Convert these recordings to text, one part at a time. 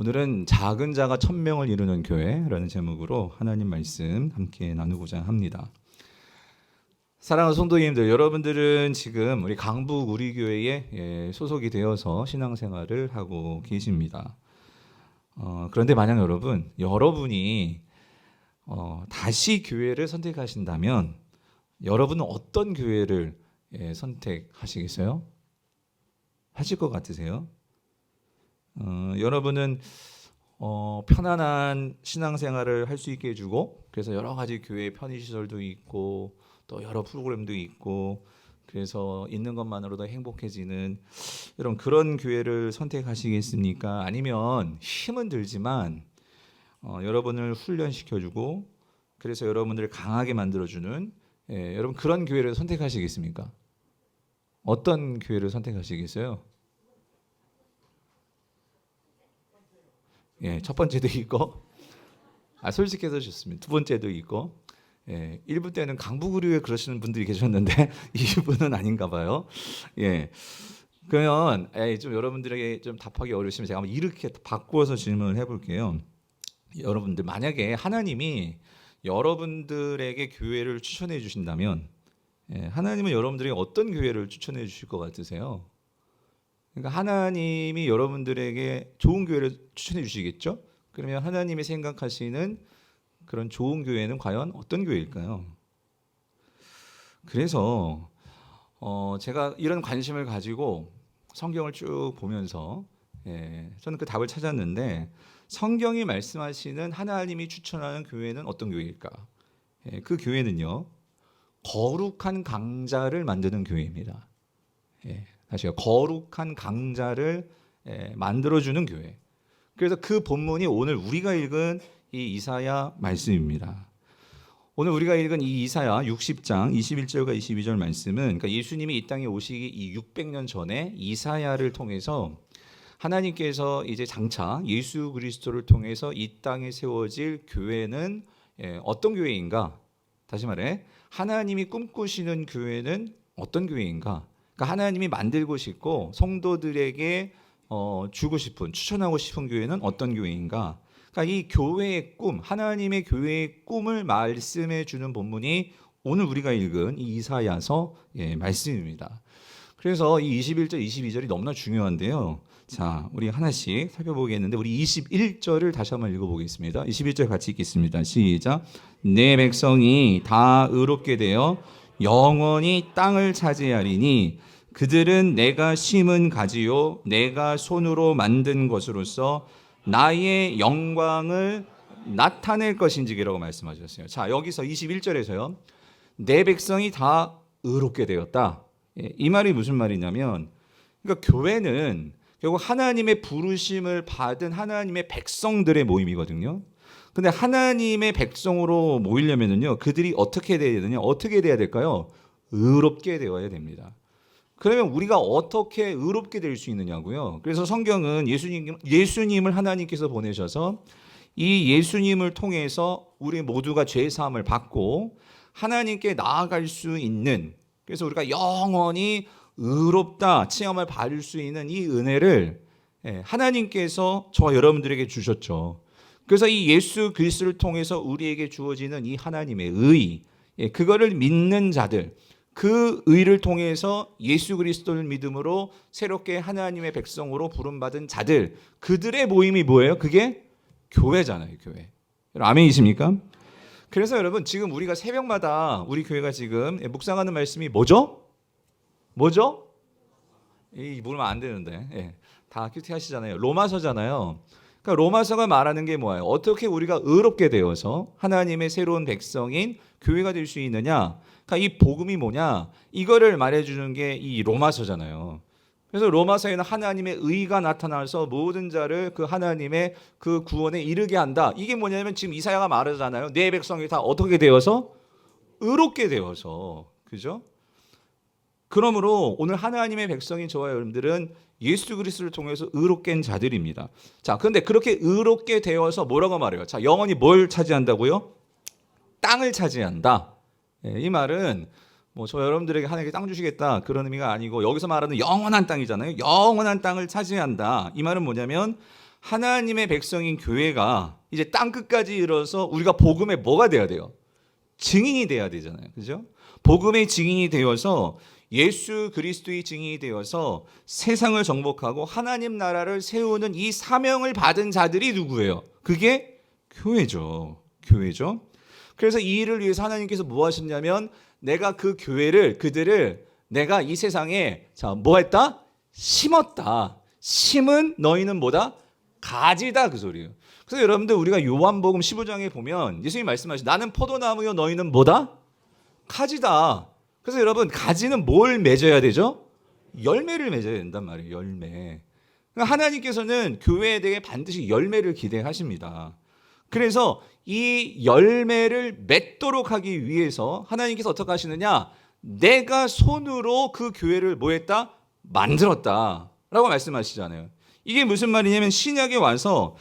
오늘은 작은 자가 천명을 이루는 교회라는 제목으로 하나님 말씀 함께 나누고자 합니다. 사랑하는 성도님들, 여러분들은 지금 우리 강북 우리 교회에 소속이 되어서 신앙생활을 하고 계십니다. 그런데 만약 여러분이 다시 교회를 선택하신다면 여러분은 어떤 교회를 선택하시겠어요? 하실 것 같으세요? 여러분은 편안한 신앙생활을 할 수 있게 해주고, 그래서 여러 가지 교회 편의시설도 있고 또 여러 프로그램도 있고, 그래서 있는 것만으로도 행복해지는 이런 그런 교회를 선택하시겠습니까? 아니면 힘은 들지만 여러분을 훈련시켜주고, 그래서 여러분들을 강하게 만들어주는 여러분 그런 교회를 선택하시겠습니까? 어떤 교회를 선택하시겠어요? 첫 번째도 있고, 솔직해서 좋습니다. 두 번째도 있고, 1부 때는 강북의료에 그러시는 분들이 계셨는데 2부는 아닌가 봐요. 그러면 좀 여러분들에게 좀 답하기 어려우시면 제가 한번 이렇게 바꾸어서 질문을 해볼게요. 여러분들, 만약에 하나님이 여러분들에게 교회를 추천해 주신다면 하나님은 여러분들에게 어떤 교회를 추천해 주실 것 같으세요? 그러니까 하나님이 여러분들에게 좋은 교회를 추천해 주시겠죠? 그러면 하나님이 생각하시는 그런 좋은 교회는 과연 어떤 교회일까요? 그래서 제가 이런 관심을 가지고 성경을 쭉 보면서 저는 그 답을 찾았는데, 성경이 말씀하시는 하나님이 추천하는 교회는 어떤 교회일까? 그 교회는요, 거룩한 강자를 만드는 교회입니다. 다시요, 거룩한 강자를 만들어주는 교회. 그래서 그 본문이 오늘 우리가 읽은 이 이사야 말씀입니다. 오늘 우리가 읽은 이 이사야 60장 21절과 22절 말씀은, 그러니까 예수님이 이 땅에 오시기 이 600년 전에 이사야를 통해서 하나님께서 이제 장차 예수 그리스도를 통해서 이 땅에 세워질 교회는 어떤 교회인가? 다시 말해, 하나님이 꿈꾸시는 교회는 어떤 교회인가? 그러니까 하나님이 만들고 싶고 성도들에게 주고 싶은, 추천하고 싶은 교회는 어떤 교회인가? 그러니까 이 교회의 꿈, 하나님의 교회의 꿈을 말씀해 주는 본문이 오늘 우리가 읽은 이 이사야서 말씀입니다. 그래서 이 21절, 22절이 너무나 중요한데요. 자, 우리 하나씩 살펴보겠는데, 우리 21절을 다시 한번 읽어보겠습니다. 21절 같이 읽겠습니다. 시작. 내 백성이 다 의롭게 되어 영원히 땅을 차지하리니 그들은 내가 심은 가지요 내가 손으로 만든 것으로서 나의 영광을 나타낼 것인지라고 말씀하셨어요. 자, 여기서 21절에서요, 내 백성이 다 의롭게 되었다. 이 말이 무슨 말이냐면, 그러니까 교회는 결국 하나님의 부르심을 받은 하나님의 백성들의 모임이거든요. 근데 하나님의 백성으로 모이려면요, 그들이 어떻게 돼야 되느냐? 어떻게 돼야 될까요? 의롭게 되어야 됩니다. 그러면 우리가 어떻게 의롭게 될 수 있느냐고요? 그래서 성경은 예수님을 하나님께서 보내셔서 이 예수님을 통해서 우리 모두가 죄 사함을 받고 하나님께 나아갈 수 있는, 그래서 우리가 영원히 의롭다 체험을 받을 수 있는 이 은혜를 하나님께서 저와 여러분들에게 주셨죠. 그래서 이 예수 그리스도를 통해서 우리에게 주어지는 이 하나님의 의, 그거를 믿는 자들, 그 의를 통해서 예수 그리스도를 믿음으로 새롭게 하나님의 백성으로 부름받은 자들, 그들의 모임이 뭐예요? 그게 교회잖아요. 교회. 아멘이십니까? 그래서 여러분, 지금 우리가 새벽마다 우리 교회가 지금 묵상하는 말씀이 뭐죠? 모르면 안 되는데 다 큐티 하시잖아요. 로마서잖아요. 그러니까 로마서가 말하는 게 뭐예요? 어떻게 우리가 의롭게 되어서 하나님의 새로운 백성인 교회가 될 수 있느냐? 그러니까 이 복음이 뭐냐? 이거를 말해주는 게 이 로마서잖아요. 그래서 로마서에는 하나님의 의가 나타나서 모든 자를 그 하나님의 그 구원에 이르게 한다. 이게 뭐냐면 지금 이사야가 말하잖아요. 내 백성이 다 어떻게 되어서? 의롭게 되어서. 그죠? 그러므로 오늘 하나님의 백성인 저와 여러분들은 예수 그리스도를 통해서 의롭게 된 자들입니다. 자, 그런데 그렇게 의롭게 되어서 뭐라고 말해요? 자, 영원히 뭘 차지한다고요? 땅을 차지한다. 이 말은 저 여러분들에게 하나님께 땅 주시겠다 그런 의미가 아니고, 여기서 말하는 영원한 땅이잖아요. 영원한 땅을 차지한다. 이 말은 뭐냐면 하나님의 백성인 교회가 이제 땅 끝까지 이뤄서 우리가 복음의 뭐가 돼야 돼요? 증인이 돼야 되잖아요. 그죠? 복음의 증인이 되어서 예수 그리스도의 증인이 되어서 세상을 정복하고 하나님 나라를 세우는 이 사명을 받은 자들이 누구예요? 그게 교회죠. 교회죠. 그래서 이 일을 위해서 하나님께서 뭐 하셨냐면 내가 그 교회를 그들을 내가 이 세상에 뭐 했다? 심었다. 심은 너희는 뭐다? 가지다 그 소리예요. 그래서 여러분들 우리가 요한복음 15장에 보면 예수님이 말씀하시죠. 나는 포도나무요 너희는 뭐다? 가지다. 그래서 여러분 가지는 뭘 맺어야 되죠? 열매를 맺어야 된단 말이에요. 열매. 그러니까 하나님께서는 교회에 대해 반드시 열매를 기대하십니다. 그래서 이 열매를 맺도록 하기 위해서 하나님께서 어떻게 하시느냐? 내가 손으로 그 교회를 뭐 했다? 만들었다 라고 말씀하시잖아요. 이게 무슨 말이냐면 신약에 와서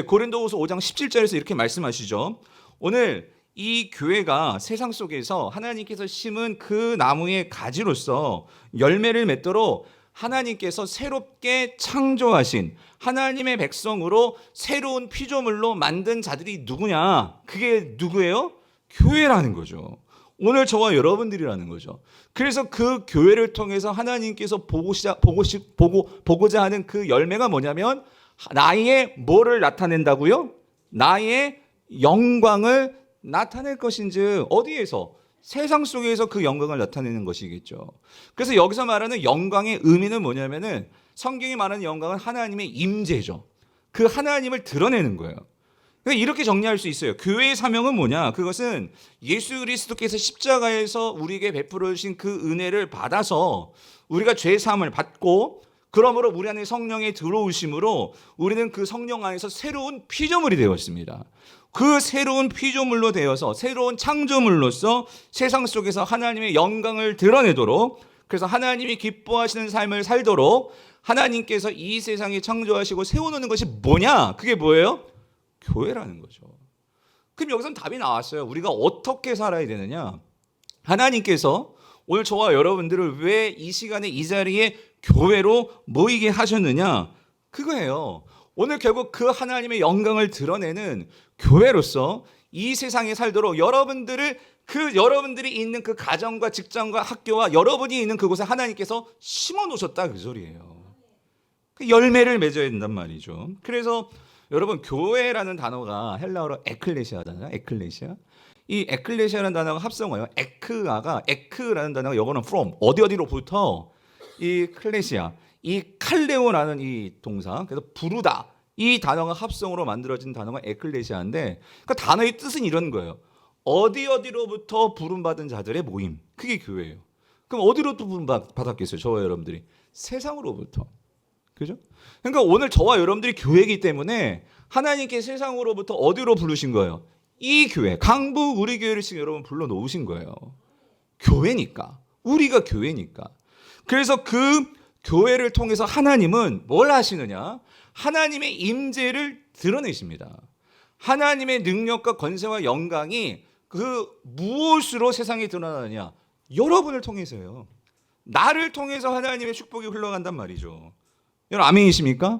고린도후서 5장 17절에서 이렇게 말씀하시죠. 오늘 이 교회가 세상 속에서 하나님께서 심은 그 나무의 가지로서 열매를 맺도록 하나님께서 새롭게 창조하신 하나님의 백성으로 새로운 피조물로 만든 자들이 누구냐? 그게 누구예요? 교회라는 거죠. 오늘 저와 여러분들이라는 거죠. 그래서 그 교회를 통해서 하나님께서 보고자 하는 그 열매가 뭐냐면 나의 뭐를 나타낸다고요? 나의 영광을 나타낼 것인즉 어디에서? 세상 속에서 그 영광을 나타내는 것이겠죠. 그래서 여기서 말하는 영광의 의미는 뭐냐면은 성경이 말하는 영광은 하나님의 임재죠. 그 하나님을 드러내는 거예요. 그러니까 이렇게 정리할 수 있어요. 교회의 사명은 뭐냐? 그것은 예수 그리스도께서 십자가에서 우리에게 베풀어 주신 그 은혜를 받아서 우리가 죄 사함을 받고 그러므로 우리 안에 성령의 들어오심으로 우리는 그 성령 안에서 새로운 피조물이 되었습니다. 그 새로운 피조물로 되어서 새로운 창조물로서 세상 속에서 하나님의 영광을 드러내도록 그래서 하나님이 기뻐하시는 삶을 살도록 하나님께서 이 세상에 창조하시고 세워놓는 것이 뭐냐? 그게 뭐예요? 교회라는 거죠. 그럼 여기서는 답이 나왔어요. 우리가 어떻게 살아야 되느냐? 하나님께서 오늘 저와 여러분들을 왜 이 시간에 이 자리에 교회로 모이게 하셨느냐? 그거예요. 오늘 결국 그 하나님의 영광을 드러내는 교회로서 이 세상에 살도록 여러분들이 있는 그 가정과 직장과 학교와 여러분이 있는 그곳에 하나님께서 심어 놓으셨다 그 소리예요. 그 열매를 맺어야 된단 말이죠. 그래서 여러분 교회라는 단어가 헬라어로 에클레시아잖아요. 에클레시아. 이 에클레시아라는 단어가 합성어예요. 에크라는 단어가 영어는 from 어디로부터 이 클레시아 이 칼레오라는 이 동사 그래서 부르다 이 단어가 합성으로 만들어진 단어가 에클레시아인데 그 단어의 뜻은 이런 거예요. 어디로부터 부름받은 자들의 모임 그게 교회예요. 그럼 어디로부터 부름받았겠어요? 저와 여러분들이 세상으로부터. 그죠? 그러니까 오늘 저와 여러분들이 교회이기 때문에 하나님께 세상으로부터 어디로 부르신 거예요? 이 교회, 강북 우리 교회를 지금 여러분 불러놓으신 거예요. 교회니까. 우리가 교회니까. 그래서 그 교회를 통해서 하나님은 뭘 하시느냐? 하나님의 임재를 드러내십니다. 하나님의 능력과 권세와 영광이 그 무엇으로 세상에 드러나느냐? 여러분을 통해서요. 나를 통해서 하나님의 축복이 흘러간단 말이죠. 여러분 아멘이십니까?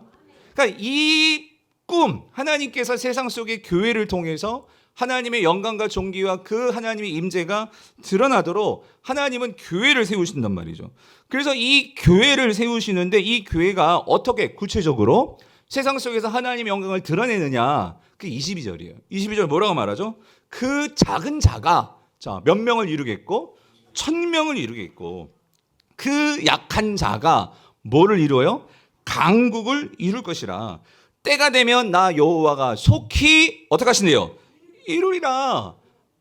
그러니까 이 꿈 하나님께서 세상 속의 교회를 통해서 하나님의 영광과 존귀와 그 하나님의 임재가 드러나도록 하나님은 교회를 세우신단 말이죠. 그래서 이 교회를 세우시는데 이 교회가 어떻게 구체적으로 세상 속에서 하나님의 영광을 드러내느냐? 그게 22절이에요. 22절 뭐라고 말하죠? 그 작은 자가 몇 명을 이루겠고 1000명을 이루겠고 그 약한 자가 뭐를 이루어요? 강국을 이룰 것이라. 때가 되면 나 여호와가 속히 어떻게 하신대요? 이루리라.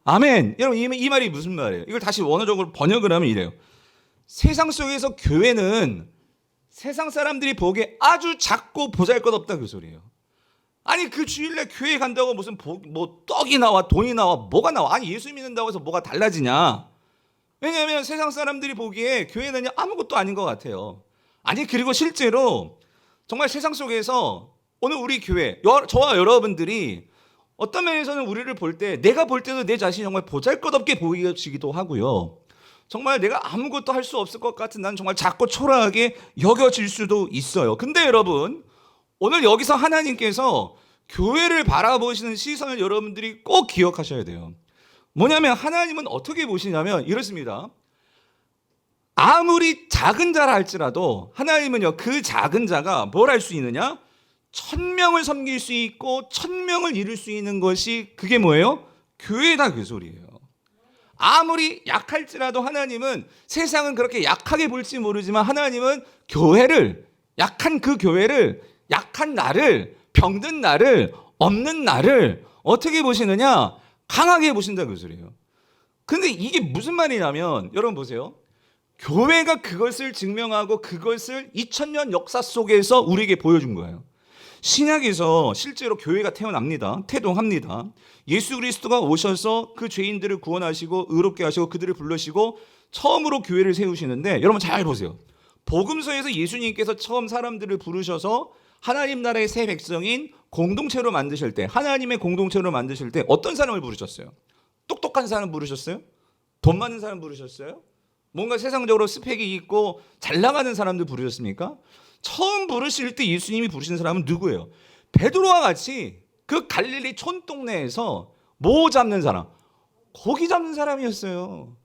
아멘. 여러분 이 말이 무슨 말이에요? 이걸 다시 원어적으로 번역을 하면 이래요. 세상 속에서 교회는 세상 사람들이 보기에 아주 작고 보잘것없다 그 소리예요. 아니 그 주일날 교회 간다고 무슨 뭐 떡이 나와 돈이 나와 뭐가 나와? 아니 예수 믿는다고 해서 뭐가 달라지냐? 왜냐하면 세상 사람들이 보기에 교회는 아무것도 아닌 것 같아요. 아니 그리고 실제로 정말 세상 속에서 오늘 우리 교회 저와 여러분들이 어떤 면에서는 우리를 볼 때 내가 볼 때도 내 자신이 정말 보잘것없게 보이기도 하고요. 정말 내가 아무것도 할 수 없을 것 같은 난 정말 작고 초라하게 여겨질 수도 있어요. 근데 여러분 오늘 여기서 하나님께서 교회를 바라보시는 시선을 여러분들이 꼭 기억하셔야 돼요. 뭐냐면 하나님은 어떻게 보시냐면 이렇습니다. 아무리 작은 자라 할지라도 하나님은요, 그 작은 자가 뭘 할 수 있느냐? 1000명을 섬길 수 있고 1000명을 이룰 수 있는 것이 그게 뭐예요? 교회다, 그 소리예요. 아무리 약할지라도 하나님은, 세상은 그렇게 약하게 볼지 모르지만 하나님은 교회를, 약한 그 교회를, 약한 나를, 병든 나를, 없는 나를 어떻게 보시느냐? 강하게 보신다, 그 소리예요. 근데 이게 무슨 말이냐면 여러분 보세요. 교회가 그것을 증명하고 그것을 2000년 역사 속에서 우리에게 보여준 거예요. 신약에서 실제로 교회가 태어납니다. 태동합니다. 예수 그리스도가 오셔서 그 죄인들을 구원하시고 의롭게 하시고 그들을 부르시고 처음으로 교회를 세우시는데, 여러분 잘 보세요. 복음서에서 예수님께서 처음 사람들을 부르셔서 하나님 나라의 새 백성인 공동체로 만드실 때, 하나님의 공동체로 만드실 때 어떤 사람을 부르셨어요? 똑똑한 사람 부르셨어요? 돈 많은 사람 부르셨어요? 뭔가 세상적으로 스펙이 있고 잘 나가는 사람들 부르셨습니까? 처음 부르실 때 예수님이 부르신 사람은 누구예요? 베드로와 같이 그 갈릴리 촌동네에서 뭐 잡는 사람, 고기 잡는 사람이었어요.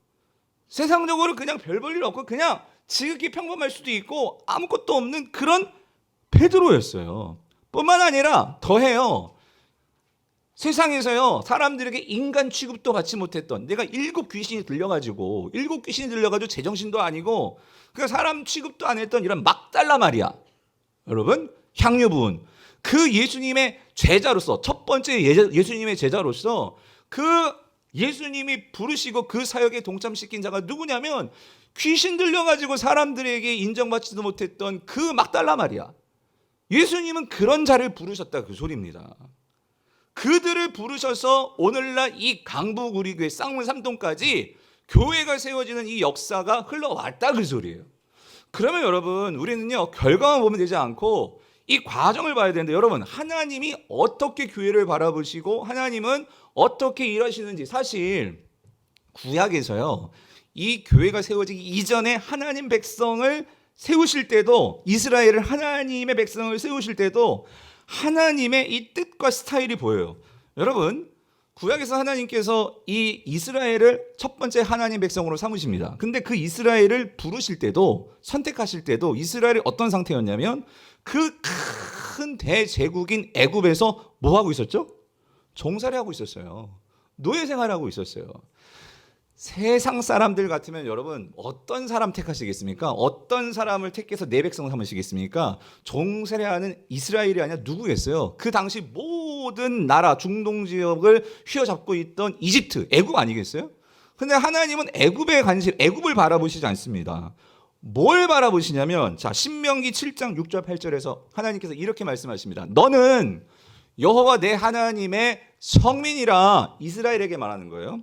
세상적으로 그냥 별 볼 일 없고 그냥 지극히 평범할 수도 있고 아무것도 없는 그런 베드로였어요. 뿐만 아니라 더해요. 세상에서요, 사람들에게 인간 취급도 받지 못했던, 내가 7귀신이 들려가지고 제정신도 아니고 그 사람 취급도 안 했던 이런 막달라 마리아, 여러분 향유 부은 그 예수님의 제자로서, 첫 번째 예수님의 제자로서 그 예수님이 부르시고 그 사역에 동참시킨 자가 누구냐면, 귀신 들려가지고 사람들에게 인정받지도 못했던 그 막달라 마리아. 예수님은 그런 자를 부르셨다, 그 소리입니다. 그들을 부르셔서 오늘날 이 강북 우리 교회 쌍문 3동까지 교회가 세워지는 이 역사가 흘러왔다, 그 소리예요. 그러면 여러분, 우리는요, 결과만 보면 되지 않고 이 과정을 봐야 되는데, 여러분 하나님이 어떻게 교회를 바라보시고 하나님은 어떻게 일하시는지, 사실 구약에서요, 이 교회가 세워지기 이전에 하나님 백성을 세우실 때도, 이스라엘을 하나님의 백성을 세우실 때도 하나님의 이 뜻과 스타일이 보여요. 여러분, 구약에서 하나님께서 이 이스라엘을 첫 번째 하나님 백성으로 삼으십니다. 근데 그 이스라엘을 부르실 때도, 선택하실 때도 이스라엘이 어떤 상태였냐면, 그 큰 대제국인 애굽에서 뭐 하고 있었죠? 종살이 하고 있었어요. 노예 생활하고 있었어요. 세상 사람들 같으면 여러분 어떤 사람 택하시겠습니까? 어떤 사람을 택해서 내 백성을 삼으시겠습니까? 종살이하는 이스라엘이 아니라 누구겠어요? 그 당시 모든 나라 중동 지역을 휘어잡고 있던 이집트, 애굽 아니겠어요? 근데 하나님은 애굽을 바라보시지 않습니다. 뭘 바라보시냐면, 자, 신명기 7장 6절 8절에서 하나님께서 이렇게 말씀하십니다. 너는 여호와 내 하나님의 성민이라, 이스라엘에게 말하는 거예요.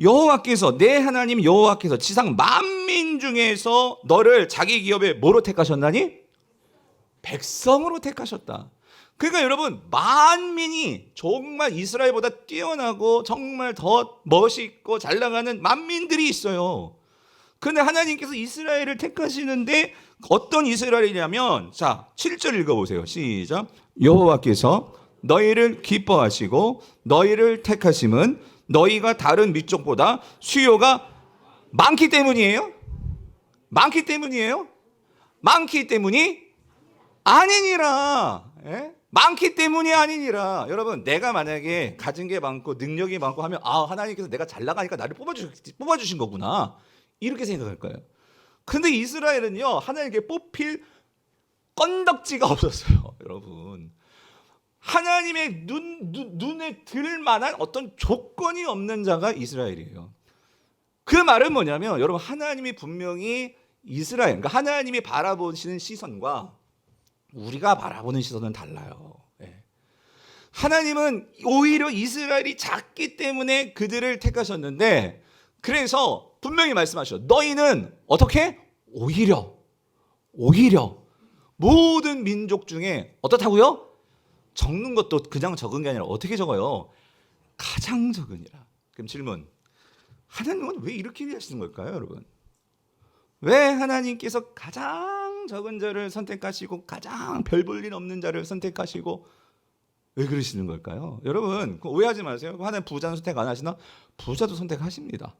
여호와께서, 내 하나님 여호와께서 지상 만민 중에서 너를 자기 기업에 뭐로 택하셨나니? 백성으로 택하셨다. 그러니까 여러분, 만민이 정말 이스라엘보다 뛰어나고 정말 더 멋있고 잘 나가는 만민들이 있어요. 그런데 하나님께서 이스라엘을 택하시는데 어떤 이스라엘이냐면, 자, 7절 읽어보세요. 시작. 여호와께서 너희를 기뻐하시고 너희를 택하심은 너희가 다른 민족보다 수요가 많기 때문이에요? 많기 때문이에요? 많기 때문이 아니니라. 예? 많기 때문이 아니니라. 여러분, 내가 만약에 가진 게 많고 능력이 많고 하면, 아, 하나님께서 내가 잘 나가니까 나를 뽑아주신 거구나, 이렇게 생각할 거예요. 근데 이스라엘은요, 하나님께 뽑힐 건덕지가 없었어요. 여러분, 하나님의 눈에 들 만한 어떤 조건이 없는 자가 이스라엘이에요. 그 말은 뭐냐면, 여러분, 하나님이 분명히 이스라엘, 그러니까 하나님이 바라보시는 시선과 우리가 바라보는 시선은 달라요. 예. 하나님은 오히려 이스라엘이 작기 때문에 그들을 택하셨는데, 그래서 분명히 말씀하셔. 너희는 어떻게? 오히려 모든 민족 중에 어떻다고요? 적는 것도 그냥 적은 게 아니라 어떻게 적어요? 가장 적으니라. 그럼 질문, 하나님은 왜 이렇게 일하시는 걸까요, 여러분? 왜 하나님께서 가장 가장 적은 자를 선택하시고 가장 별 볼 일 없는 자를 선택하시고 왜 그러시는 걸까요? 여러분 오해하지 마세요. 하나님 부자는 선택 안 하시나? 부자도 선택하십니다.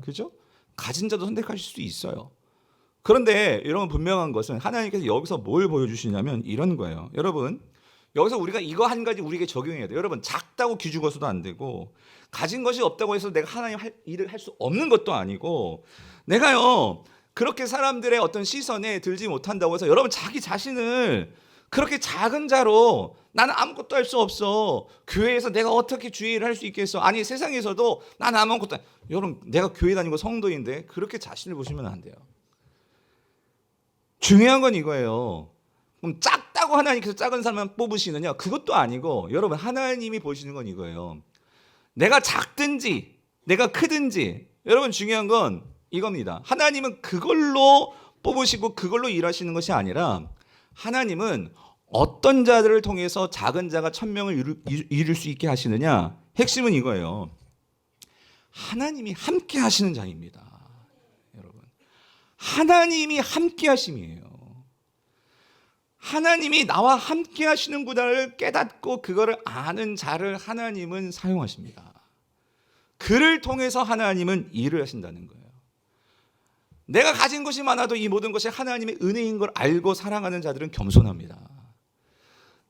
그죠? 가진 자도 선택하실 수 있어요. 그런데 여러분 분명한 것은 하나님께서 여기서 뭘 보여주시냐면 이런 거예요. 여러분 여기서 우리가 이거 한 가지 우리에게 적용해야 돼요. 여러분 작다고 기죽어서도 안 되고 가진 것이 없다고 해서 내가 하나님 일을 할 수 없는 것도 아니고 내가요 그렇게 사람들의 어떤 시선에 들지 못한다고 해서 여러분 자기 자신을 그렇게 작은 자로 나는 아무것도 할 수 없어. 교회에서 내가 어떻게 주의를 할 수 있겠어. 아니 세상에서도 나는 아무것도 여러분 내가 교회 다니고 성도인데 그렇게 자신을 보시면 안 돼요. 중요한 건 이거예요. 그럼 작다고 하나님께서 작은 사람만 뽑으시느냐? 그것도 아니고 여러분 하나님이 보시는 건 이거예요. 내가 작든지 내가 크든지 여러분 중요한 건 이겁니다. 하나님은 그걸로 뽑으시고 그걸로 일하시는 것이 아니라 하나님은 어떤 자들을 통해서 작은 자가 1000명을 이룰 수 있게 하시느냐? 핵심은 이거예요. 하나님이 함께 하시는 자입니다. 여러분. 하나님이 함께 하심이에요. 하나님이 나와 함께 하시는구나를 깨닫고 그거를 아는 자를 하나님은 사용하십니다. 그를 통해서 하나님은 일을 하신다는 거예요. 내가 가진 것이 많아도 이 모든 것이 하나님의 은혜인 걸 알고 사랑하는 자들은 겸손합니다.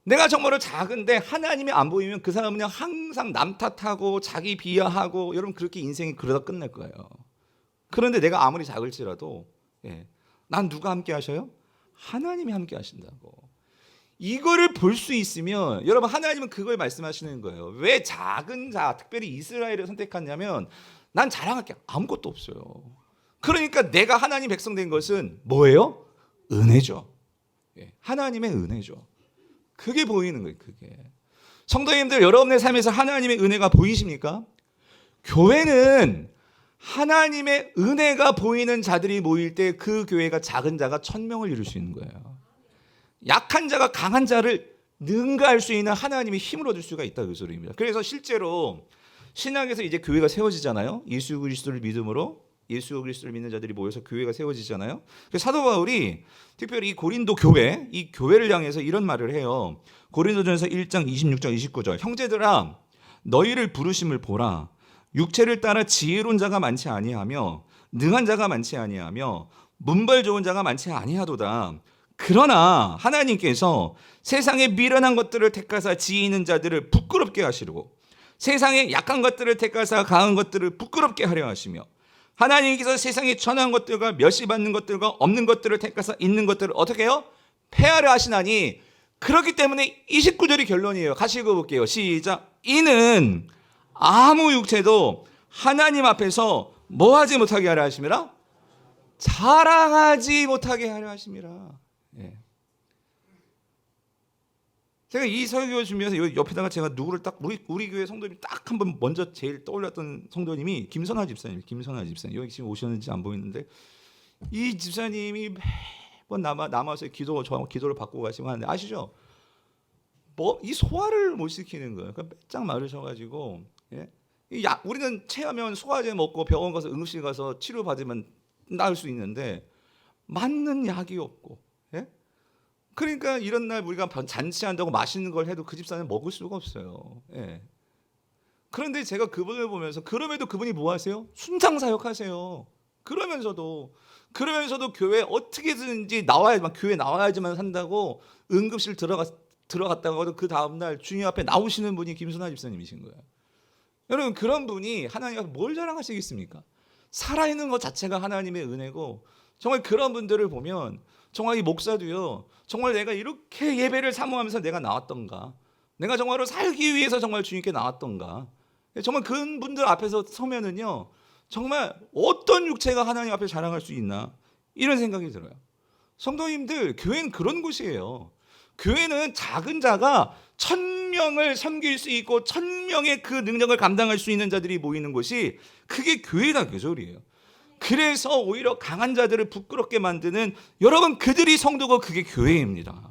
내가 정말로 작은데 하나님이 안 보이면 그 사람은 그냥 항상 남 탓하고 자기 비하하고 여러분 그렇게 인생이 그러다 끝날 거예요. 그런데 내가 아무리 작을지라도 난 누가 함께 하셔요? 하나님이 함께 하신다고. 이거를 볼 수 있으면 여러분 하나님은 그걸 말씀하시는 거예요. 왜 작은 자 특별히 이스라엘을 선택했냐면 난 자랑할 게 아무것도 없어요. 그러니까 내가 하나님 백성 된 것은 뭐예요? 은혜죠. 하나님의 은혜죠. 그게 보이는 거예요. 그게. 성도님들 여러분의 삶에서 하나님의 은혜가 보이십니까? 교회는 하나님의 은혜가 보이는 자들이 모일 때 그 교회가 작은 자가 1000명을 이룰 수 있는 거예요. 약한 자가 강한 자를 능가할 수 있는 하나님의 힘을 얻을 수가 있다 그 소리입니다. 그래서 실제로 신학에서 이제 교회가 세워지잖아요. 예수 그리스도를 믿음으로 예수 그리스도를 믿는 자들이 모여서 교회가 세워지잖아요. 그래서 사도 바울이 특별히 이 고린도 교회, 이 교회를 향해서 이런 말을 해요. 고린도전서 1장 26절 29절 형제들아 너희를 부르심을 보라. 육체를 따라 지혜로운 자가 많지 아니하며 능한 자가 많지 아니하며 문벌 좋은 자가 많지 아니하도다. 그러나 하나님께서 세상의 미련한 것들을 택하사 지혜 있는 자들을 부끄럽게 하시고 세상의 약한 것들을 택하사 강한 것들을 부끄럽게 하려 하시며 하나님께서 세상의 천한 것들과 멸시받는 것들과 없는 것들을 택하사 있는 것들을 어떻게 해요? 폐하려 하시나니 그렇기 때문에 29절이 결론이에요. 같이 읽어볼게요. 시작. 이는 아무 육체도 하나님 앞에서 뭐 하지 못하게 하려 하심이라? 자랑하지 못하게 하려 하심이라. 제가 이 설교 준비해서 옆에다가 제가 누구를 딱 우리 교회 성도님 딱 한 번 먼저 제일 떠올렸던 성도님이 김선아 집사님. 여기 지금 오셨는지 안 보이는데 이 집사님이 매번 남아서 기도를 받고 가시고 하는데 아시죠? 뭐 이 소화를 못 시키는 거예요. 그러니까 빼짝 마르셔가지고 우리는 체하면 소화제 먹고 병원 가서 응급실 가서 치료 받으면 나을 수 있는데 맞는 약이 없고. 그러니까 이런 날 우리가 잔치한다고 맛있는 걸 해도 그 집사는 먹을 수가 없어요. 그런데 제가 그분을 보면서 그럼에도 그분이 뭐 하세요? 순창사역하세요. 그러면서도 교회 어떻게든지 교회 나와야지만 산다고 응급실 들어갔다가 그 다음날 주님 앞에 나오시는 분이 김순아 집사님이신 거예요. 여러분 그런 분이 하나님 앞에 뭘 자랑하시겠습니까? 살아있는 것 자체가 하나님의 은혜고 정말 그런 분들을 보면 정말 이 목사도요. 정말 내가 이렇게 예배를 사모하면서 내가 나왔던가. 내가 정말로 살기 위해서 정말 주님께 나왔던가. 정말 그분들 앞에서 서면은요. 정말 어떤 육체가 하나님 앞에 자랑할 수 있나. 이런 생각이 들어요. 성도님들 교회는 그런 곳이에요. 교회는 작은 자가 1000명을 섬길 수 있고 1000명의 그 능력을 감당할 수 있는 자들이 모이는 곳이 그게 교회다 그 소리예요. 그래서 오히려 강한 자들을 부끄럽게 만드는 여러분 그들이 성도고 그게 교회입니다.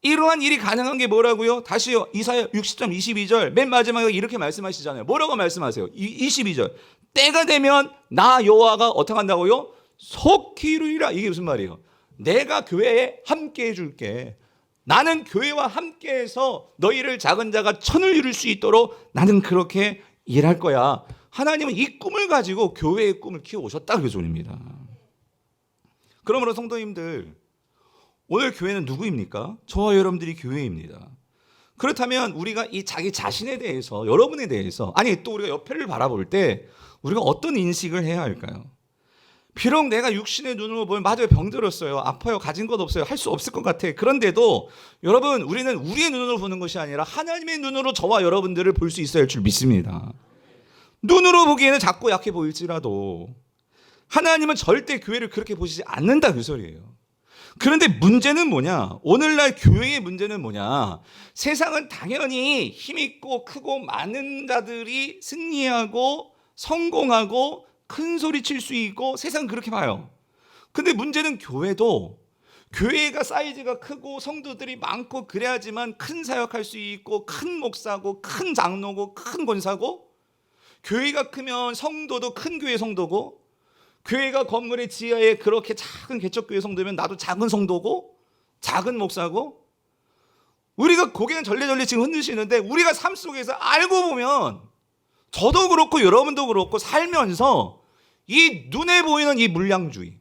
이러한 일이 가능한 게 뭐라고요? 다시요. 이사야 60장 22절 맨 마지막에 이렇게 말씀하시잖아요. 뭐라고 말씀하세요? 22절 때가 되면 나 여호와가 어떻게 한다고요? 속히 이루리라. 이게 무슨 말이에요? 내가 교회에 함께 해줄게. 나는 교회와 함께해서 너희를 작은 자가 천을 이룰 수 있도록 나는 그렇게 일할 거야. 하나님은 이 꿈을 가지고 교회의 꿈을 키워오셨다 그 소리입니다. 그러므로 성도님들, 오늘 교회는 누구입니까? 저와 여러분들이 교회입니다. 그렇다면 우리가 이 자기 자신에 대해서, 여러분에 대해서, 아니 또 우리가 옆에를 바라볼 때 우리가 어떤 인식을 해야 할까요? 비록 내가 육신의 눈으로 보면 맞아요, 병들었어요, 아파요, 가진 것 없어요, 할 수 없을 것 같아. 그런데도 여러분, 우리는 우리의 눈으로 보는 것이 아니라 하나님의 눈으로 저와 여러분들을 볼 수 있어야 할 줄 믿습니다. 눈으로 보기에는 작고 약해 보일지라도 하나님은 절대 교회를 그렇게 보시지 않는다 그 소리예요. 그런데 문제는 뭐냐? 오늘날 교회의 문제는 뭐냐? 세상은 당연히 힘있고 크고 많은 자들이 승리하고 성공하고 큰 소리 칠 수 있고 세상은 그렇게 봐요. 근데 문제는 교회도, 교회가 사이즈가 크고 성도들이 많고 그래야지만 큰 사역할 수 있고 큰 목사고 큰 장로고 큰 권사고, 교회가 크면 성도도 큰 교회 성도고, 교회가 건물의 지하에 그렇게 작은 개척교회 성도면 나도 작은 성도고 작은 목사고, 우리가 고개는 절레절레 지금 흔드시는데 우리가 삶 속에서 알고 보면 저도 그렇고 여러분도 그렇고 살면서 이 눈에 보이는 이 물량주의,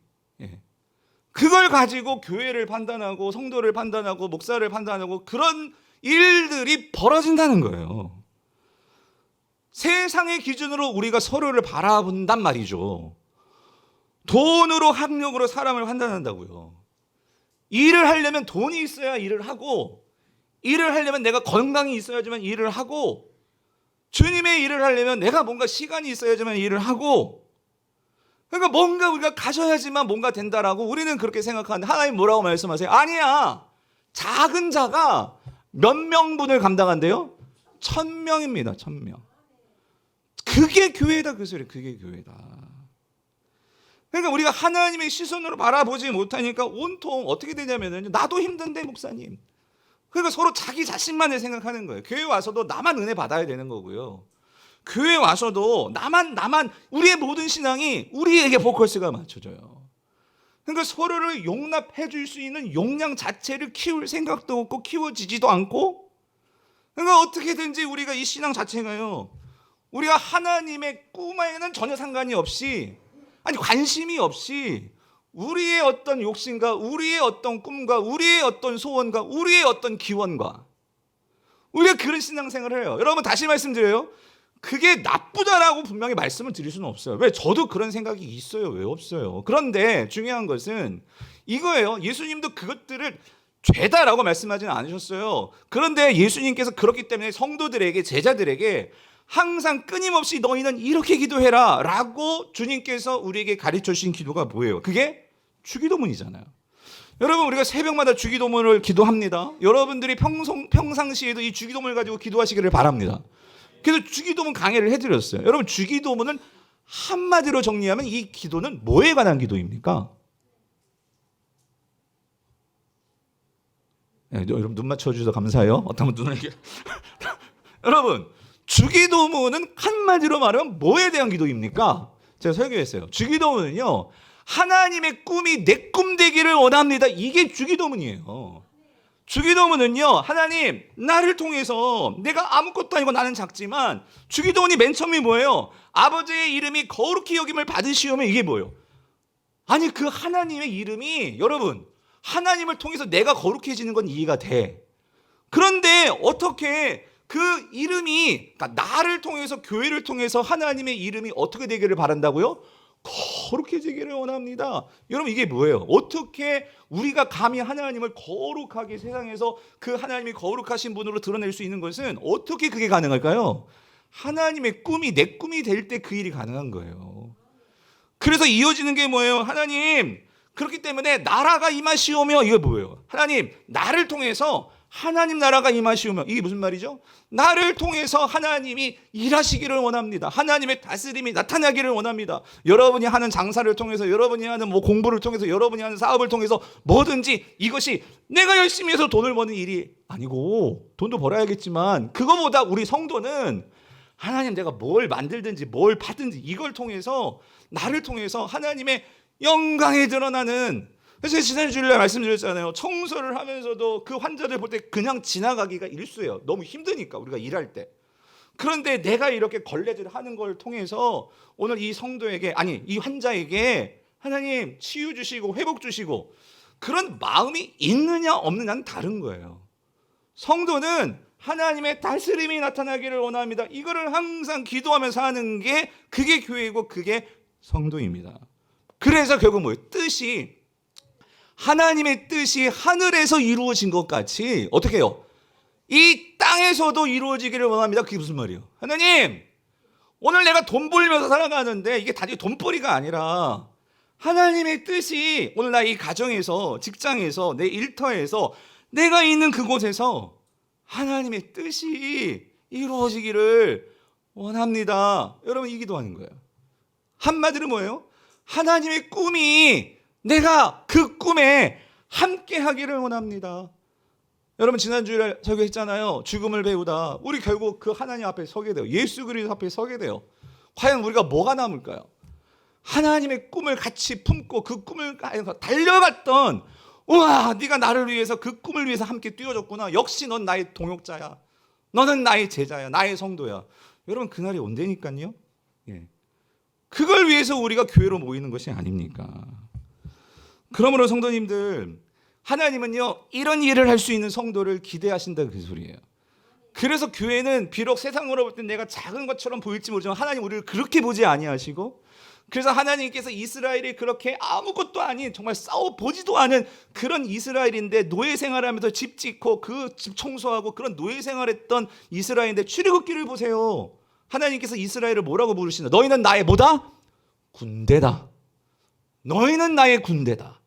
그걸 가지고 교회를 판단하고 성도를 판단하고 목사를 판단하고 그런 일들이 벌어진다는 거예요. 세상의 기준으로 우리가 서로를 바라본단 말이죠. 돈으로 학력으로 사람을 판단한다고요. 일을 하려면 돈이 있어야 일을 하고, 일을 하려면 내가 건강이 있어야지만 일을 하고, 주님의 일을 하려면 내가 뭔가 시간이 있어야지만 일을 하고, 그러니까 뭔가 우리가 가져야지만 뭔가 된다라고 우리는 그렇게 생각하는데 하나님 뭐라고 말씀하세요? 아니야. 작은 자가 몇 명분을 감당한대요? 1000명입니다. 1000명. 그게 교회다 그 소리. 그게 교회다. 그러니까 우리가 하나님의 시선으로 바라보지 못하니까 온통 어떻게 되냐면요, 나도 힘든데 목사님. 그러니까 서로 자기 자신만을 생각하는 거예요. 교회 와서도 나만 은혜 받아야 되는 거고요. 교회 와서도 나만 우리의 모든 신앙이 우리에게 포커스가 맞춰져요. 그러니까 서로를 용납해 줄 수 있는 용량 자체를 키울 생각도 없고 키워지지도 않고, 그러니까 어떻게든지 우리가 이 신앙 자체가요, 우리가 하나님의 꿈에는 전혀 상관이 없이, 아니 관심이 없이 우리의 어떤 욕심과 우리의 어떤 꿈과 우리의 어떤 소원과 우리의 어떤 기원과 우리가 그런 신앙생활을 해요. 여러분 다시 말씀드려요. 그게 나쁘다라고 분명히 말씀을 드릴 수는 없어요. 왜? 저도 그런 생각이 있어요. 왜 없어요? 그런데 중요한 것은 이거예요. 예수님도 그것들을 죄다라고 말씀하지는 않으셨어요. 그런데 예수님께서 그렇기 때문에 성도들에게, 제자들에게 항상 끊임없이 너희는 이렇게 기도해라 라고 주님께서 우리에게 가르쳐 주신 기도가 뭐예요? 그게 주기도문이잖아요. 여러분, 우리가 새벽마다 주기도문을 기도합니다. 여러분들이 평상시에도 이 주기도문을 가지고 기도하시기를 바랍니다. 그래서 주기도문 강의를 해드렸어요. 여러분, 주기도문은 한마디로 정리하면 이 기도는 뭐에 관한 기도입니까? 여러분 눈 맞춰주셔서 감사해요. 어떤 분은 눈을 여러분, 주기도문은 한마디로 말하면 뭐에 대한 기도입니까? 제가 설교했어요. 주기도문은요, 하나님의 꿈이 내 꿈 되기를 원합니다. 이게 주기도문이에요. 주기도문은요, 하나님 나를 통해서, 내가 아무것도 아니고 나는 작지만, 주기도문이 맨 처음이 뭐예요? 아버지의 이름이 거룩히 여김을 받으시오면, 이게 뭐예요? 아니 그 하나님의 이름이, 여러분 하나님을 통해서 내가 거룩해지는 건 이해가 돼. 그런데 어떻게 그 이름이, 그러니까 나를 통해서, 교회를 통해서 하나님의 이름이 어떻게 되기를 바란다고요? 거룩해지기를 원합니다. 여러분 이게 뭐예요? 어떻게 우리가 감히 하나님을 거룩하게 세상에서 그 하나님이 거룩하신 분으로 드러낼 수 있는 것은 어떻게 그게 가능할까요? 하나님의 꿈이 내 꿈이 될 때 그 일이 가능한 거예요. 그래서 이어지는 게 뭐예요? 하나님, 그렇기 때문에 나라가 임하시오며, 이게 뭐예요? 하나님 나를 통해서 하나님 나라가 임하시오며, 이게 무슨 말이죠? 나를 통해서 하나님이 일하시기를 원합니다. 하나님의 다스림이 나타나기를 원합니다. 여러분이 하는 장사를 통해서, 여러분이 하는 공부를 통해서, 여러분이 하는 사업을 통해서 뭐든지 이것이 내가 열심히 해서 돈을 버는 일이 아니고, 돈도 벌어야겠지만 그거보다 우리 성도는 하나님 내가 뭘 만들든지 뭘 받든지 이걸 통해서, 나를 통해서 하나님의 영광에 드러나는, 제가 지난 주일날 말씀드렸잖아요. 청소를 하면서도 그 환자들 볼 때 그냥 지나가기가 일쑤예요. 너무 힘드니까 우리가 일할 때. 그런데 내가 이렇게 걸레질을 하는 걸 통해서 오늘 이 성도에게, 아니 이 환자에게 하나님 치유 주시고 회복 주시고 그런 마음이 있느냐 없느냐는 다른 거예요. 성도는 하나님의 다스림이 나타나기를 원합니다. 이거를 항상 기도하면서 하는 게 그게 교회이고 그게 성도입니다. 그래서 결국 뭐예요? 뜻이, 하나님의 뜻이 하늘에서 이루어진 것 같이 어떻게 해요? 이 땅에서도 이루어지기를 원합니다. 그게 무슨 말이에요? 하나님, 오늘 내가 돈 벌면서 살아가는데 이게 단지 돈벌이가 아니라 하나님의 뜻이 오늘 나 이 가정에서, 직장에서, 내 일터에서, 내가 있는 그곳에서 하나님의 뜻이 이루어지기를 원합니다. 여러분, 이 기도하는 거예요. 한마디로 뭐예요? 하나님의 꿈이 내가 그 꿈에 함께 하기를 원합니다. 여러분, 지난주에 설교했잖아요. 죽음을 배우다. 우리 결국 그 하나님 앞에 서게 돼요. 예수 그리스도 앞에 서게 돼요. 과연 우리가 뭐가 남을까요? 하나님의 꿈을 같이 품고 그 꿈을 달려갔던, 우와, 네가 나를 위해서 그 꿈을 위해서 함께 뛰어줬구나. 역시 넌 나의 동역자야. 너는 나의 제자야. 나의 성도야. 여러분, 그날이 온다니까요. 예. 그걸 위해서 우리가 교회로 모이는 것이 아닙니까? 그러므로 성도님들, 하나님은요, 이런 일을 할 수 있는 성도를 기대하신다, 그 소리예요. 그래서 교회는 비록 세상으로 볼 때 내가 작은 것처럼 보일지 모르지만 하나님 우리를 그렇게 보지 아니하시고, 그래서 하나님께서 이스라엘이 그렇게 아무것도 아닌, 정말 싸워보지도 않은 그런 이스라엘인데, 노예 생활하면서 집 짓고 그 집 청소하고 그런 노예 생활했던 이스라엘인데 출애굽기를 보세요. 하나님께서 이스라엘을 뭐라고 부르시나? 너희는 나의 뭐다? 군대다. 너희는 나의 군대다.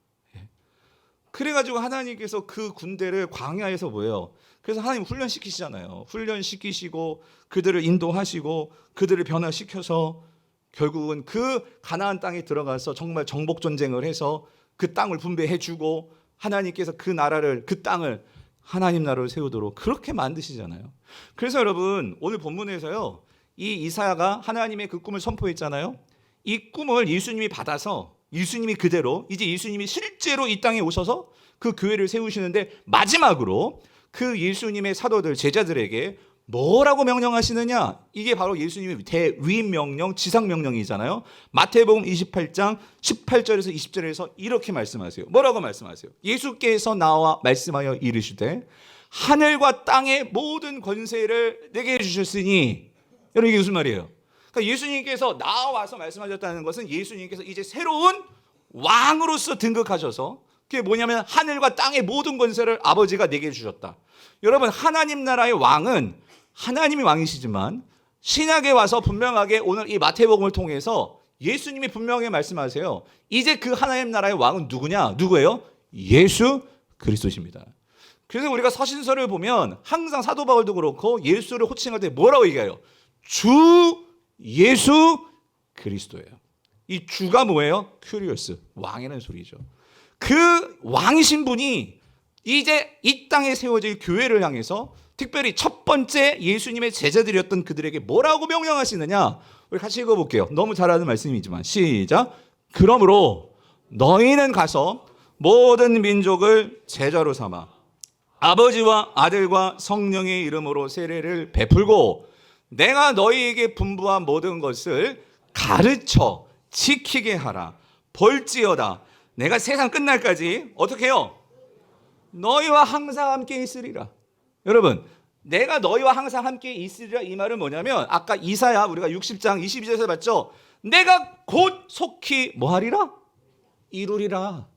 그래가지고 하나님께서 그 군대를 광야에서 뭐예요? 그래서 하나님 훈련시키시잖아요. 훈련시키시고 그들을 인도하시고 그들을 변화시켜서 결국은 그 가나안 땅에 들어가서 정말 정복 전쟁을 해서 그 땅을 분배해주고 하나님께서 그 나라를, 그 땅을 하나님 나라를 세우도록 그렇게 만드시잖아요. 그래서 여러분, 오늘 본문에서요, 이 이사야가 하나님의 그 꿈을 선포했잖아요. 이 꿈을 예수님이 받아서 예수님이 그대로, 이제 예수님이 실제로 이 땅에 오셔서 그 교회를 세우시는데, 마지막으로 그 예수님의 사도들, 제자들에게 뭐라고 명령하시느냐? 이게 바로 예수님의 대위명령, 지상명령이잖아요. 마태복음 28장 18절에서 20절에서 이렇게 말씀하세요. 뭐라고 말씀하세요? 예수께서 나와 말씀하여 이르시되 하늘과 땅의 모든 권세를 내게 주셨으니. 여러분, 이게 무슨 말이에요? 그러니까 예수님께서 나와서 말씀하셨다는 것은 예수님께서 이제 새로운 왕으로서 등극하셔서, 그게 뭐냐면 하늘과 땅의 모든 권세를 아버지가 내게 주셨다. 여러분, 하나님 나라의 왕은 하나님이 왕이시지만 신약에 와서 분명하게 오늘 이 마태복음을 통해서 예수님이 분명하게 말씀하세요. 이제 그 하나님 나라의 왕은 누구냐? 누구예요? 예수 그리스도십니다. 그래서 우리가 서신서를 보면 항상 사도 바울도 그렇고 예수를 호칭할 때 뭐라고 얘기해요? 주 예수 그리스도예요. 이 주가 뭐예요? 큐리오스, 왕이라는 소리죠. 그 왕이신 분이 이제 이 땅에 세워질 교회를 향해서 특별히 첫 번째 예수님의 제자들이었던 그들에게 뭐라고 명령하시느냐? 우리 같이 읽어볼게요. 너무 잘 아는 말씀이지만 시작. 그러므로 너희는 가서 모든 민족을 제자로 삼아 아버지와 아들과 성령의 이름으로 세례를 베풀고 내가 너희에게 분부한 모든 것을 가르쳐 지키게 하라. 볼지어다 내가 세상 끝날까지 어떻게 해요? 너희와 항상 함께 있으리라. 여러분, 내가 너희와 항상 함께 있으리라, 이 말은 뭐냐면 아까 이사야 우리가 60장 22절에서 봤죠? 내가 곧 속히 뭐하리라? 이루리라.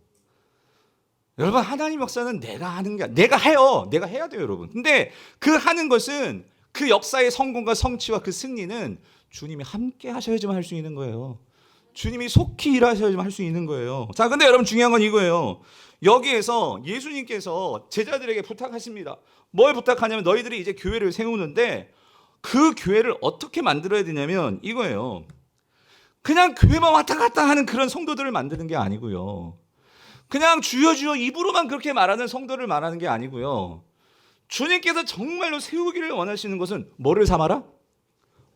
여러분, 하나님 역사는 내가 하는 게 아니라 내가 해요. 내가 해야 돼요, 여러분. 근데 그 하는 것은, 그 역사의 성공과 성취와 그 승리는 주님이 함께 하셔야지만 할 수 있는 거예요. 주님이 속히 일하셔야지만 할 수 있는 거예요. 자, 근데 여러분, 중요한 건 이거예요. 여기에서 예수님께서 제자들에게 부탁하십니다. 뭘 부탁하냐면 너희들이 이제 교회를 세우는데 그 교회를 어떻게 만들어야 되냐면 이거예요. 그냥 교회만 왔다 갔다 하는 그런 성도들을 만드는 게 아니고요. 그냥 주여 주여 입으로만 그렇게 말하는 성도를 말하는 게 아니고요. 주님께서 정말로 세우기를 원하시는 것은 뭐를 삼아라?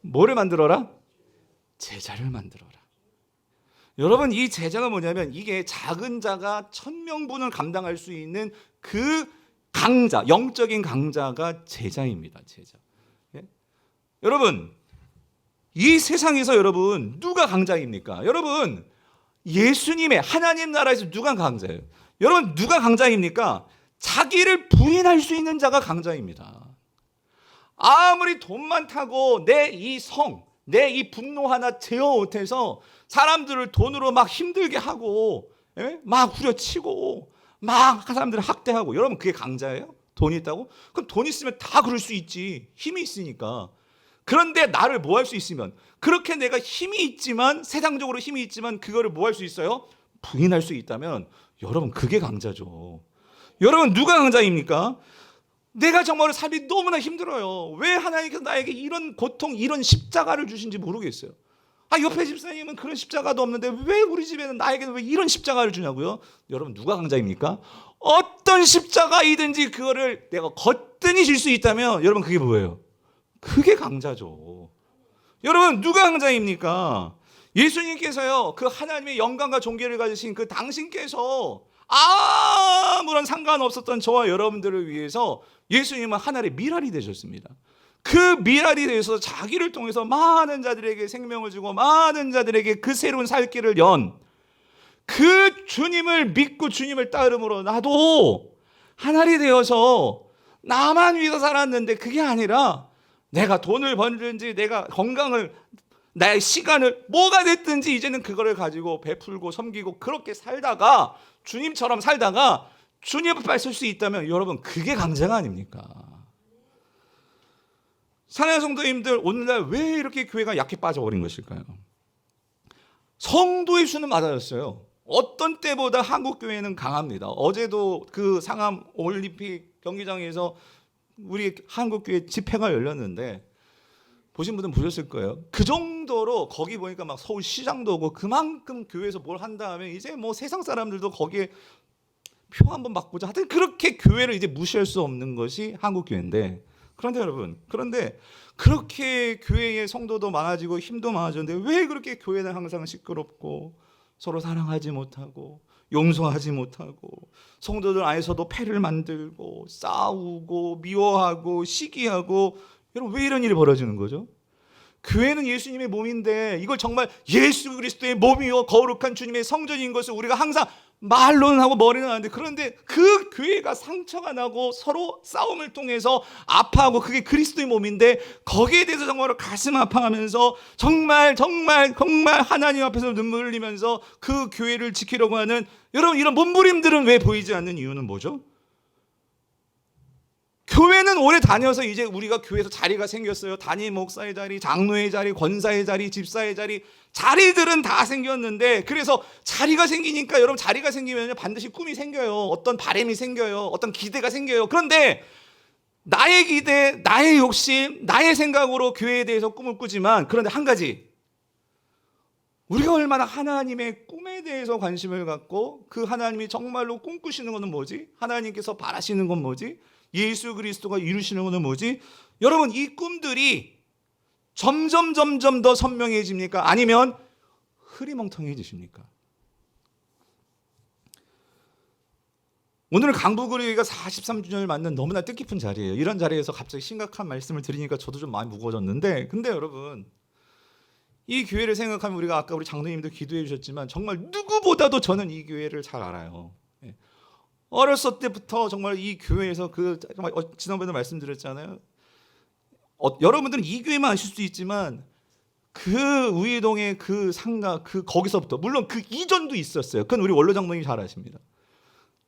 뭐를 만들어라? 제자를 만들어라. 여러분, 이 제자가 뭐냐면 이게 작은 자가 1000명분을 감당할 수 있는 그 강자, 영적인 강자가 제자입니다. 제자. 예? 여러분, 이 세상에서 여러분 누가 강자입니까? 여러분, 예수님의 하나님 나라에서 누가 강자예요? 여러분, 누가 강자입니까? 자기를 부인할 수 있는 자가 강자입니다. 아무리 돈 많다고 내 이 성, 내 이 분노 하나 제어 못해서 사람들을 돈으로 막 힘들게 하고, 예? 막 후려치고 막 사람들을 학대하고, 여러분 그게 강자예요? 돈이 있다고? 그럼 돈 있으면 다 그럴 수 있지. 힘이 있으니까. 그런데 나를 뭐 할 수 있으면, 그렇게 내가 힘이 있지만, 세상적으로 힘이 있지만 그거를 뭐 할 수 있어요? 부인할 수 있다면 여러분 그게 강자죠. 여러분 누가 강자입니까? 내가 정말 삶이 너무나 힘들어요. 왜 하나님께서 나에게 이런 고통, 이런 십자가를 주신지 모르겠어요. 옆에 집사님은 그런 십자가도 없는데 왜 우리 집에는 나에게는 왜 이런 십자가를 주냐고요? 여러분 누가 강자입니까? 어떤 십자가이든지 그거를 내가 거뜬히 질 수 있다면 여러분 그게 뭐예요? 그게 강자죠. 여러분 누가 강자입니까? 예수님께서요, 그 하나님의 영광과 존귀를 가지신 그 당신께서 아무런 상관없었던 저와 여러분들을 위해서 예수님은 하나님의 미랄이 되셨습니다. 그 미랄이 되어서 자기를 통해서 많은 자들에게 생명을 주고 많은 자들에게 그 새로운 살 길을 연 그 주님을 믿고 주님을 따름으로 나도 하나님이 되어서 나만 위해서 살았는데, 그게 아니라 내가 돈을 벌든지 내가 건강을, 나의 시간을 뭐가 됐든지 이제는 그거를 가지고 베풀고 섬기고 그렇게 살다가 주님처럼 살다가 주님 앞에 설 수 있다면 여러분 그게 강자가 아닙니까? 사랑하는 성도님들, 오늘날 왜 이렇게 교회가 약해 빠져버린 것일까요? 성도의 수는 많아졌어요. 어떤 때보다 한국 교회는 강합니다. 어제도 그 상암 올림픽 경기장에서 우리 한국 교회 집회가 열렸는데 보신 분들은 보셨을 거예요. 그 정도로 거기 보니까 막 서울시장도 오고 그만큼 교회에서 뭘 한 다음에 이제 뭐 세상 사람들도 거기에 표 한번 바꾸자. 하여튼 그렇게 교회를 이제 무시할 수 없는 것이 한국 교회인데, 그런데 여러분, 그런데 그렇게 교회의 성도도 많아지고 힘도 많아졌는데 왜 그렇게 교회는 항상 시끄럽고 서로 사랑하지 못하고 용서하지 못하고 성도들 안에서도 패를 만들고 싸우고 미워하고 시기하고, 여러분 왜 이런 일이 벌어지는 거죠? 교회는 예수님의 몸인데 이걸 정말 예수 그리스도의 몸이요 거룩한 주님의 성전인 것을 우리가 항상 말로는 하고 머리는 하는데, 그런데 그 교회가 상처가 나고 서로 싸움을 통해서 아파하고, 그게 그리스도의 몸인데 거기에 대해서 정말 가슴 아파하면서 정말 하나님 앞에서 눈물을 흘리면서 그 교회를 지키려고 하는 여러분, 이런 몸부림들은 왜 보이지 않는 이유는 뭐죠? 교회는 오래 다녀서 이제 우리가 교회에서 자리가 생겼어요. 담임 목사의 자리, 장로의 자리, 권사의 자리, 집사의 자리, 자리들은 다 생겼는데, 그래서 자리가 생기니까 여러분, 자리가 생기면 반드시 꿈이 생겨요. 어떤 바람이 생겨요. 어떤 기대가 생겨요. 그런데 나의 기대, 나의 욕심, 나의 생각으로 교회에 대해서 꿈을 꾸지만, 그런데 한 가지, 우리가 얼마나 하나님의 꿈에 대해서 관심을 갖고 그 하나님이 정말로 꿈꾸시는 것은 뭐지? 하나님께서 바라시는 건 뭐지? 예수 그리스도가 이루시는 것은 뭐지? 여러분, 이 꿈들이 점점 더 선명해집니까? 아니면 흐리멍텅해지십니까? 오늘 강북의회가 43주년을 맞는 너무나 뜻깊은 자리예요. 이런 자리에서 갑자기 심각한 말씀을 드리니까 저도 좀 많이 무거워졌는데, 근데 여러분, 이 교회를 생각하면 우리가 아까 우리 장로님도 기도해 주셨지만 정말 누구보다도 저는 이 교회를 잘 알아요. 어렸을 때부터 정말 이 교회에서 정말 지난번에 말씀드렸잖아요. 여러분들은 이 교회만 아실 수 있지만 그 우이동의 그 상가, 거기서부터, 물론 그 이전도 있었어요. 그건 우리 원로 장로님이 잘 아십니다.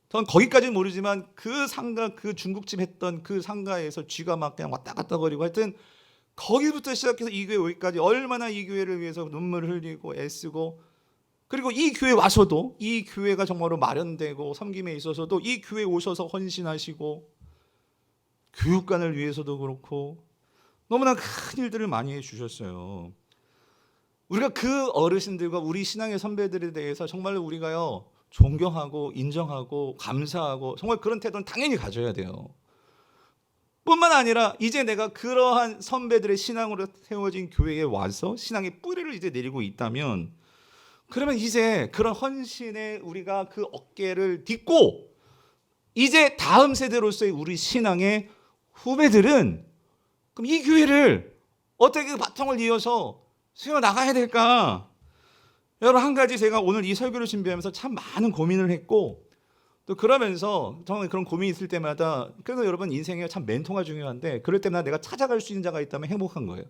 전 거기까지는 모르지만 그 상가, 그 중국집 했던 그 상가에서 쥐가 막 그냥 왔다 갔다 거리고, 하여튼 거기부터 시작해서 이 교회 오기까지 얼마나 이 교회를 위해서 눈물을 흘리고 애쓰고, 그리고 이 교회 와서도 이 교회가 정말로 마련되고 섬김에 있어서도 이 교회 오셔서 헌신하시고, 교육관을 위해서도 그렇고 너무나 큰 일들을 많이 해주셨어요. 우리가 그 어르신들과 우리 신앙의 선배들에 대해서 정말로 우리가요 존경하고 인정하고 감사하고 정말 그런 태도는 당연히 가져야 돼요. 뿐만 아니라 이제 내가 그러한 선배들의 신앙으로 세워진 교회에 와서 신앙의 뿌리를 이제 내리고 있다면 그러면 이제 그런 헌신에 우리가 그 어깨를 딛고 이제 다음 세대로서의 우리 신앙의 후배들은 그럼 이 교회를 어떻게 그 바통을 이어서 세워 나가야 될까? 여러분, 한 가지 제가 오늘 이 설교를 준비하면서 참 많은 고민을 했고, 또 그러면서 정말 그런 고민이 있을 때마다, 그래서 여러분 인생에 참 멘토가 중요한데 그럴 때마다 내가 찾아갈 수 있는 자가 있다면 행복한 거예요.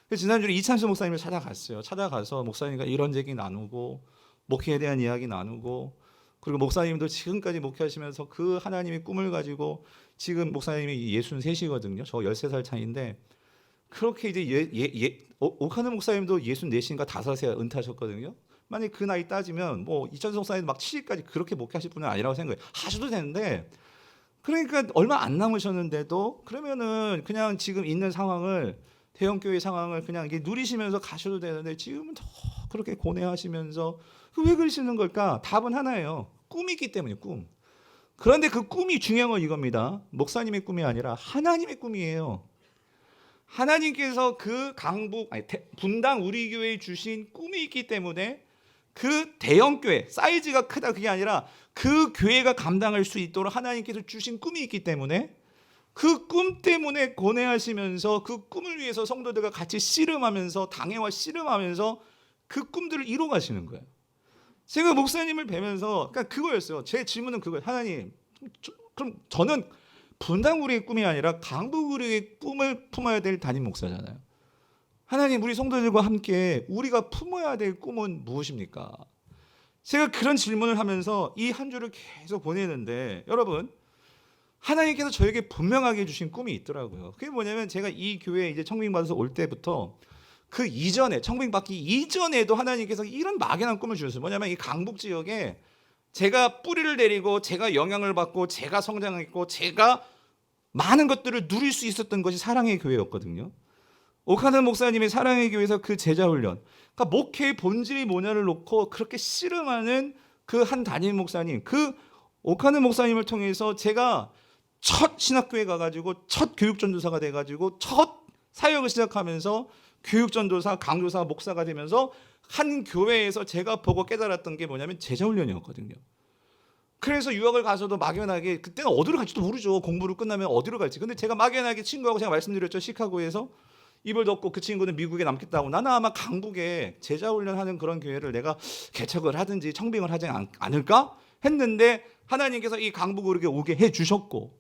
그래서 지난주에 이찬수 목사님을 찾아갔어요. 찾아가서 목사님과 이런 얘기 나누고 목회에 대한 이야기 나누고, 그리고 목사님도 지금까지 목회하시면서 그 하나님의 꿈을 가지고, 지금 목사님이 63이거든요. 저 13살 차이인데, 그렇게 이제 오카는 목사님도 64인가 5세 은퇴하셨거든요. 만약 그 나이 따지면 뭐 이찬수 목사님 막 70까지 그렇게 목회하실 분은 아니라고 생각해요. 하셔도 되는데, 그러니까 얼마 안 남으셨는데도 그러면은 그냥 지금 있는 상황을, 대형교회 상황을 그냥 이게 누리시면서 가셔도 되는데 지금은 더 그렇게 고뇌하시면서 왜 그러시는 걸까? 답은 하나예요. 꿈이 있기 때문에, 꿈. 그런데 그 꿈이 중요한 건 이겁니다. 목사님의 꿈이 아니라 하나님의 꿈이에요. 하나님께서 그 분당 우리 교회에 주신 꿈이 있기 때문에, 그 대형교회 사이즈가 크다 그게 아니라 그 교회가 감당할 수 있도록 하나님께서 주신 꿈이 있기 때문에, 그 꿈 때문에 고뇌하시면서 그 꿈을 위해서 성도들과 같이 씨름하면서, 당회와 씨름하면서 그 꿈들을 이뤄 가시는 거예요. 제가 목사님을 뵈면서 그러니까 그거였어요. 제 질문은 그거예요. 하나님, 그럼 저는 분당 우리의 꿈이 아니라 강북 우리의 꿈을 품어야 될 담임 목사잖아요. 하나님, 우리 성도들과 함께 우리가 품어야 될 꿈은 무엇입니까? 제가 그런 질문을 하면서 이 한 주를 계속 보내는데, 여러분, 하나님께서 저에게 분명하게 주신 꿈이 있더라고요. 그게 뭐냐면, 제가 이 교회에 이제 청빙받아서 올 때부터 그 이전에, 청빙받기 이전에도 하나님께서 이런 막연한 꿈을 주셨어요. 뭐냐면 이 강북 지역에 제가 뿌리를 내리고 제가 영향을 받고 제가 성장했고 제가 많은 것들을 누릴 수 있었던 것이 사랑의 교회였거든요. 오카는 목사님의 사랑의 교회에서 그 제자 훈련, 그러니까 목회의 본질이 뭐냐를 놓고 그렇게 씨름하는 그 한 담임 목사님, 그 오카는 목사님을 통해서 제가 첫 신학교에 가가지고 첫 교육전도사가 돼가지고 첫 사역을 시작하면서 교육전도사, 강도사, 목사가 되면서 한 교회에서 제가 보고 깨달았던 게 뭐냐면 제자훈련이었거든요. 그래서 유학을 가서도 막연하게, 그때는 어디로 갈지도 모르죠. 공부를 끝나면 어디로 갈지. 근데 제가 막연하게 친구하고 제가 말씀드렸죠. 시카고에서 입을 덮고 그 친구는 미국에 남겠다고, 나는 아마 강북에 제자훈련하는 그런 교회를 내가 개척을 하든지 청빙을 하지 않을까 했는데, 하나님께서 이 강북으로 오게 해주셨고,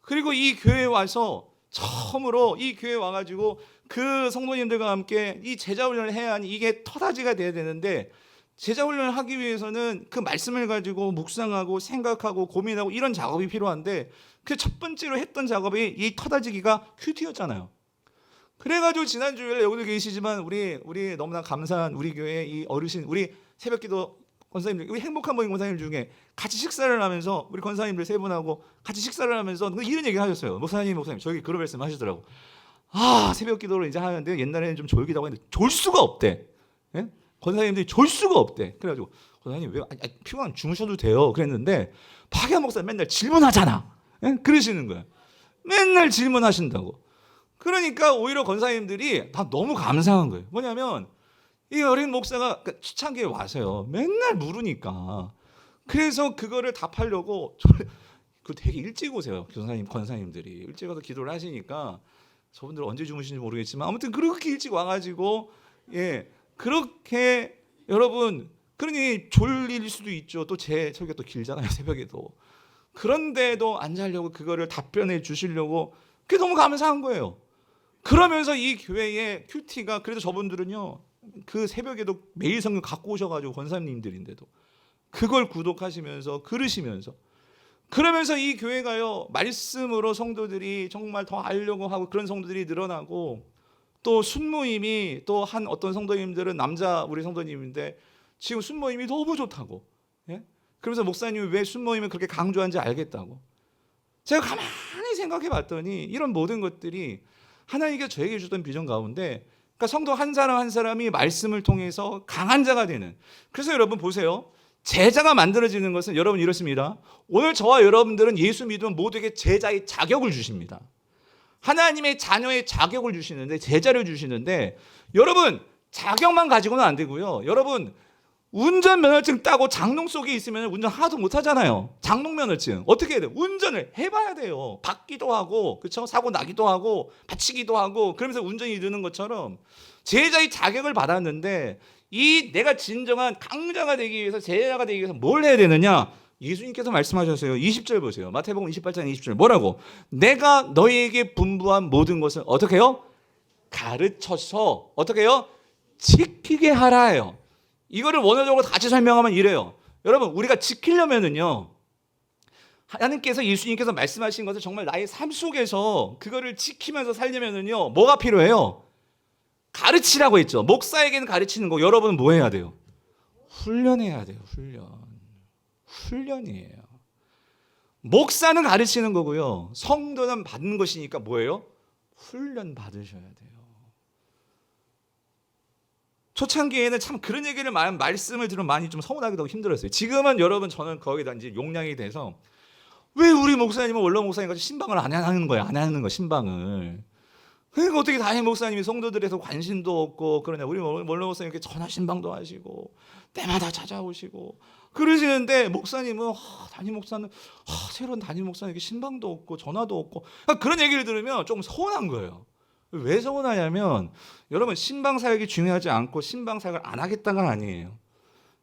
그리고 이 교회에 와서 처음으로 이 교회에 와가지고 그 성도님들과 함께 이 제자훈련을 해야 하니 이게 터다지가 돼야 되는데, 제자훈련을 하기 위해서는 그 말씀을 가지고 묵상하고 생각하고 고민하고 이런 작업이 필요한데, 그 첫 번째로 했던 작업이 이 터다지기가 큐티였잖아요. 그래가지고 지난주에 여기도 계시지만 우리 너무나 감사한 우리 교회 이 어르신, 우리 새벽기도 권사님들, 우리 행복한 모임 권사님 중에 같이 식사를 하면서 우리 권사님들 세 분하고 같이 식사를 하면서 이런 얘기 하셨어요. 목사님 저에게 그런 말씀 하시더라고. 새벽기도를 이제 하는데 옛날에는 좀 졸기다고 했는데 졸 수가 없대. 예? 권사님들이 졸 수가 없대. 그래가지고 권사님 왜 피곤하면 주무셔도 돼요. 그랬는데 박야 목사 맨날 질문하잖아. 예? 그러시는 거야. 맨날 질문하신다고. 그러니까 오히려 권사님들이 다 너무 감사한 거예요. 뭐냐면 이 어린 목사가 초창기에 와서요 맨날 물으니까, 그래서 그거를 답하려고 그 되게 일찍 오세요. 권사님들이 일찍 와서 기도를 하시니까, 저분들 언제 주무시는지 모르겠지만 아무튼 그렇게 일찍 와가지고, 그렇게 여러분, 그러니 졸릴 수도 있죠. 또 제 설교가 또 길잖아요, 새벽에도. 그런데도 안 자려고 그거를 답변해 주시려고, 그게 너무 감사한 거예요. 그러면서 이 교회의 큐티가, 그래도 저분들은요 그 새벽에도 매일 성경 갖고 오셔가지고, 권사님들인데도 그걸 구독하시면서 그러시면서, 그러면서 이 교회가요 말씀으로 성도들이 정말 더 알려고 하고, 그런 성도들이 늘어나고, 또 순모임이, 또 한 어떤 성도님들은 남자 우리 성도님인데 지금 순모임이 너무 좋다고, 그러면서 목사님이 왜 순모임을 그렇게 강조하는지 알겠다고. 제가 가만히 생각해 봤더니 이런 모든 것들이 하나님께서 저에게 주던 비전 가운데, 그러니까 성도 한 사람 한 사람이 말씀을 통해서 강한 자가 되는. 그래서 여러분 보세요, 제자가 만들어지는 것은 여러분 이렇습니다. 오늘 저와 여러분들은 예수 믿으면 모두에게 제자의 자격을 주십니다. 하나님의 자녀의 자격을 주시는데, 제자를 주시는데, 여러분 자격만 가지고는 안 되고요. 여러분 운전면허증 따고 장롱 속에 있으면 운전 하나도 못 하잖아요. 장롱면허증 어떻게 해야 돼요? 운전을 해봐야 돼요. 받기도 하고, 그렇죠? 사고 나기도 하고, 다치기도 하고, 그러면서 운전이 느는 것처럼 제자의 자격을 받았는데, 이 내가 진정한 강자가 되기 위해서, 제자가 되기 위해서 뭘 해야 되느냐? 예수님께서 말씀하셨어요. 20절 보세요. 마태복음 28장 20절 뭐라고? 내가 너희에게 분부한 모든 것을 어떻게 해요? 가르쳐서 어떻게 해요? 지키게 하라예요. 이거를 원어적으로 같이 설명하면 이래요. 여러분, 우리가 지키려면은요, 하나님께서, 예수님께서 말씀하신 것을 정말 나의 삶 속에서 그거를 지키면서 살려면은요, 뭐가 필요해요? 가르치라고 했죠. 목사에게는 가르치는 거. 여러분은 뭐 해야 돼요? 훈련해야 돼요. 훈련이에요. 목사는 가르치는 거고요, 성도는 받는 것이니까 뭐예요? 훈련 받으셔야 돼요. 초창기에는 참 그런 얘기를 말씀을 들으면 많이 좀 서운하기도 하고 힘들었어요. 지금은 여러분, 저는 거기다 이제 용량이 돼서, 왜 우리 목사님은 원로 목사님같이 신방을 안 하는 거야? 안 하는 거, 신방을. 그러니까 어떻게 담임 목사님이 성도들에서 관심도 없고 그러냐? 우리 원로 목사님 이렇게 전화 신방도 하시고 때마다 찾아오시고 그러시는데, 목사님은 담임 목사는 새로운 담임 목사님 이렇게 신방도 없고 전화도 없고, 그런 얘기를 들으면 좀 서운한 거예요. 왜 서운하냐면, 여러분, 신방 사역이 중요하지 않고 신방 사역을 안 하겠다가 아니에요.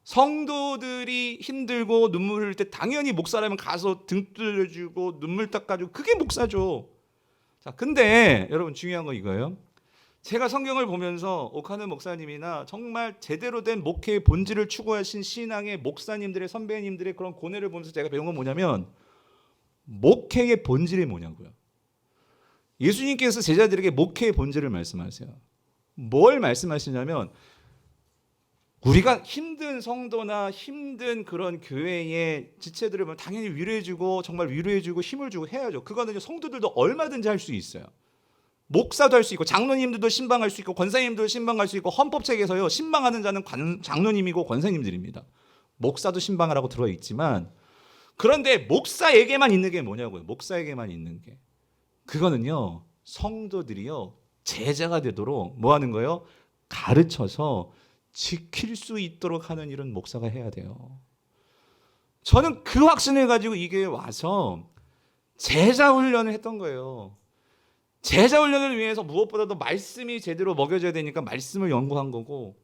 성도들이 힘들고 눈물 흘릴 때 당연히 목사라면 가서 등 뚫려주고 눈물 닦아주고, 그게 목사죠. 자, 근데 여러분, 중요한 건 이거예요. 제가 성경을 보면서 오카는 목사님이나 정말 제대로 된 목회의 본질을 추구하신 신앙의 목사님들의, 선배님들의 그런 고뇌를 보면서 제가 배운 건 뭐냐면, 목회의 본질이 뭐냐고요. 예수님께서 제자들에게 목회의 본질을 말씀하세요. 뭘 말씀하시냐면, 우리가 힘든 성도나 힘든 그런 교회의 지체들을 보면 당연히 위로해주고, 정말 위로해주고 힘을 주고 해야죠. 그거는 성도들도 얼마든지 할 수 있어요. 목사도 할 수 있고, 장로님들도 신방할 수 있고, 권사님들도 신방할 수 있고, 헌법책에서요, 신방하는 자는 장로님이고 권사님들입니다. 목사도 신방하라고 들어있지만, 그런데 목사에게만 있는 게 뭐냐고요. 목사에게만 있는 게, 그거는요, 성도들이요, 제자가 되도록 뭐 하는 거예요? 가르쳐서 지킬 수 있도록 하는 일은 목사가 해야 돼요. 저는 그 확신을 가지고 이 교회에 와서 제자 훈련을 했던 거예요. 제자 훈련을 위해서 무엇보다도 말씀이 제대로 먹여져야 되니까 말씀을 연구한 거고,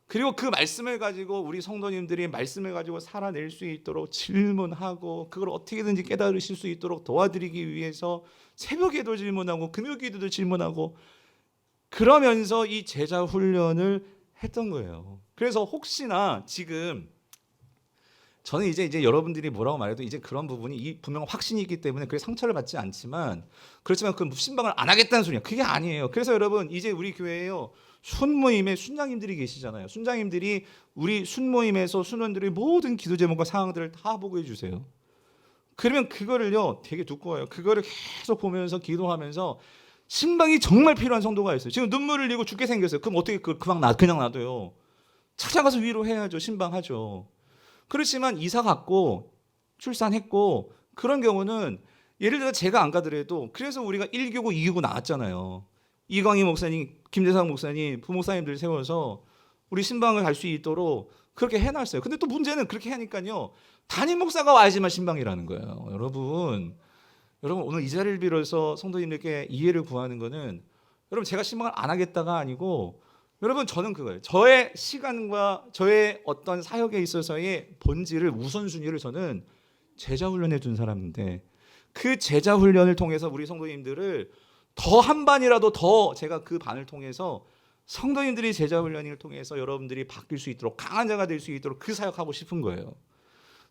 그리고 그 말씀을 가지고 우리 성도님들이 말씀을 가지고 살아낼 수 있도록 질문하고, 그걸 어떻게든지 깨달으실 수 있도록 도와드리기 위해서 새벽에도 질문하고 금요기도도 질문하고, 그러면서 이 제자 훈련을 했던 거예요. 그래서 혹시나 지금 저는 이제 여러분들이 뭐라고 말해도 이제 그런 부분이 분명 확신이 있기 때문에 그게 상처를 받지 않지만, 그렇지만 그 신방을 안 하겠다는 소리야. 그게 아니에요. 그래서 여러분, 이제 우리 교회에요, 순모임에 순장님들이 계시잖아요. 순장님들이 우리 순모임에서 순원들의 모든 기도 제목과 상황들을 다 보고해 주세요. 그러면 그거를요, 되게 두꺼워요. 그거를 계속 보면서 기도하면서, 신방이 정말 필요한 성도가 있어요. 지금 눈물을 흘리고 죽게 생겼어요. 그럼 어떻게 그냥 놔둬요? 찾아가서 위로해야죠. 신방하죠. 그렇지만 이사 갔고 출산했고 그런 경우는, 예를 들어 제가 안 가더라도, 그래서 우리가 1교구 2교구 나왔잖아요. 이광희 목사님, 김대상 목사님, 부목사님들 세워서 우리 신방을 갈 수 있도록 그렇게 해놨어요. 근데 또 문제는 그렇게 하니까요, 담임 목사가 와야지만 신방이라는 거예요. 여러분 오늘 이 자리를 빌어서 성도님들께 이해를 구하는 거는, 여러분, 제가 신방을 안 하겠다가 아니고, 여러분, 저는 그거예요. 저의 시간과 저의 어떤 사역에 있어서의 본질을, 우선순위를 저는 제자 훈련해 준 사람인데, 그 제자 훈련을 통해서 우리 성도님들을 더 한 반이라도 더, 제가 그 반을 통해서 성도님들이 제자 훈련을 통해서 여러분들이 바뀔 수 있도록, 강한 자가 될 수 있도록 그 사역하고 싶은 거예요.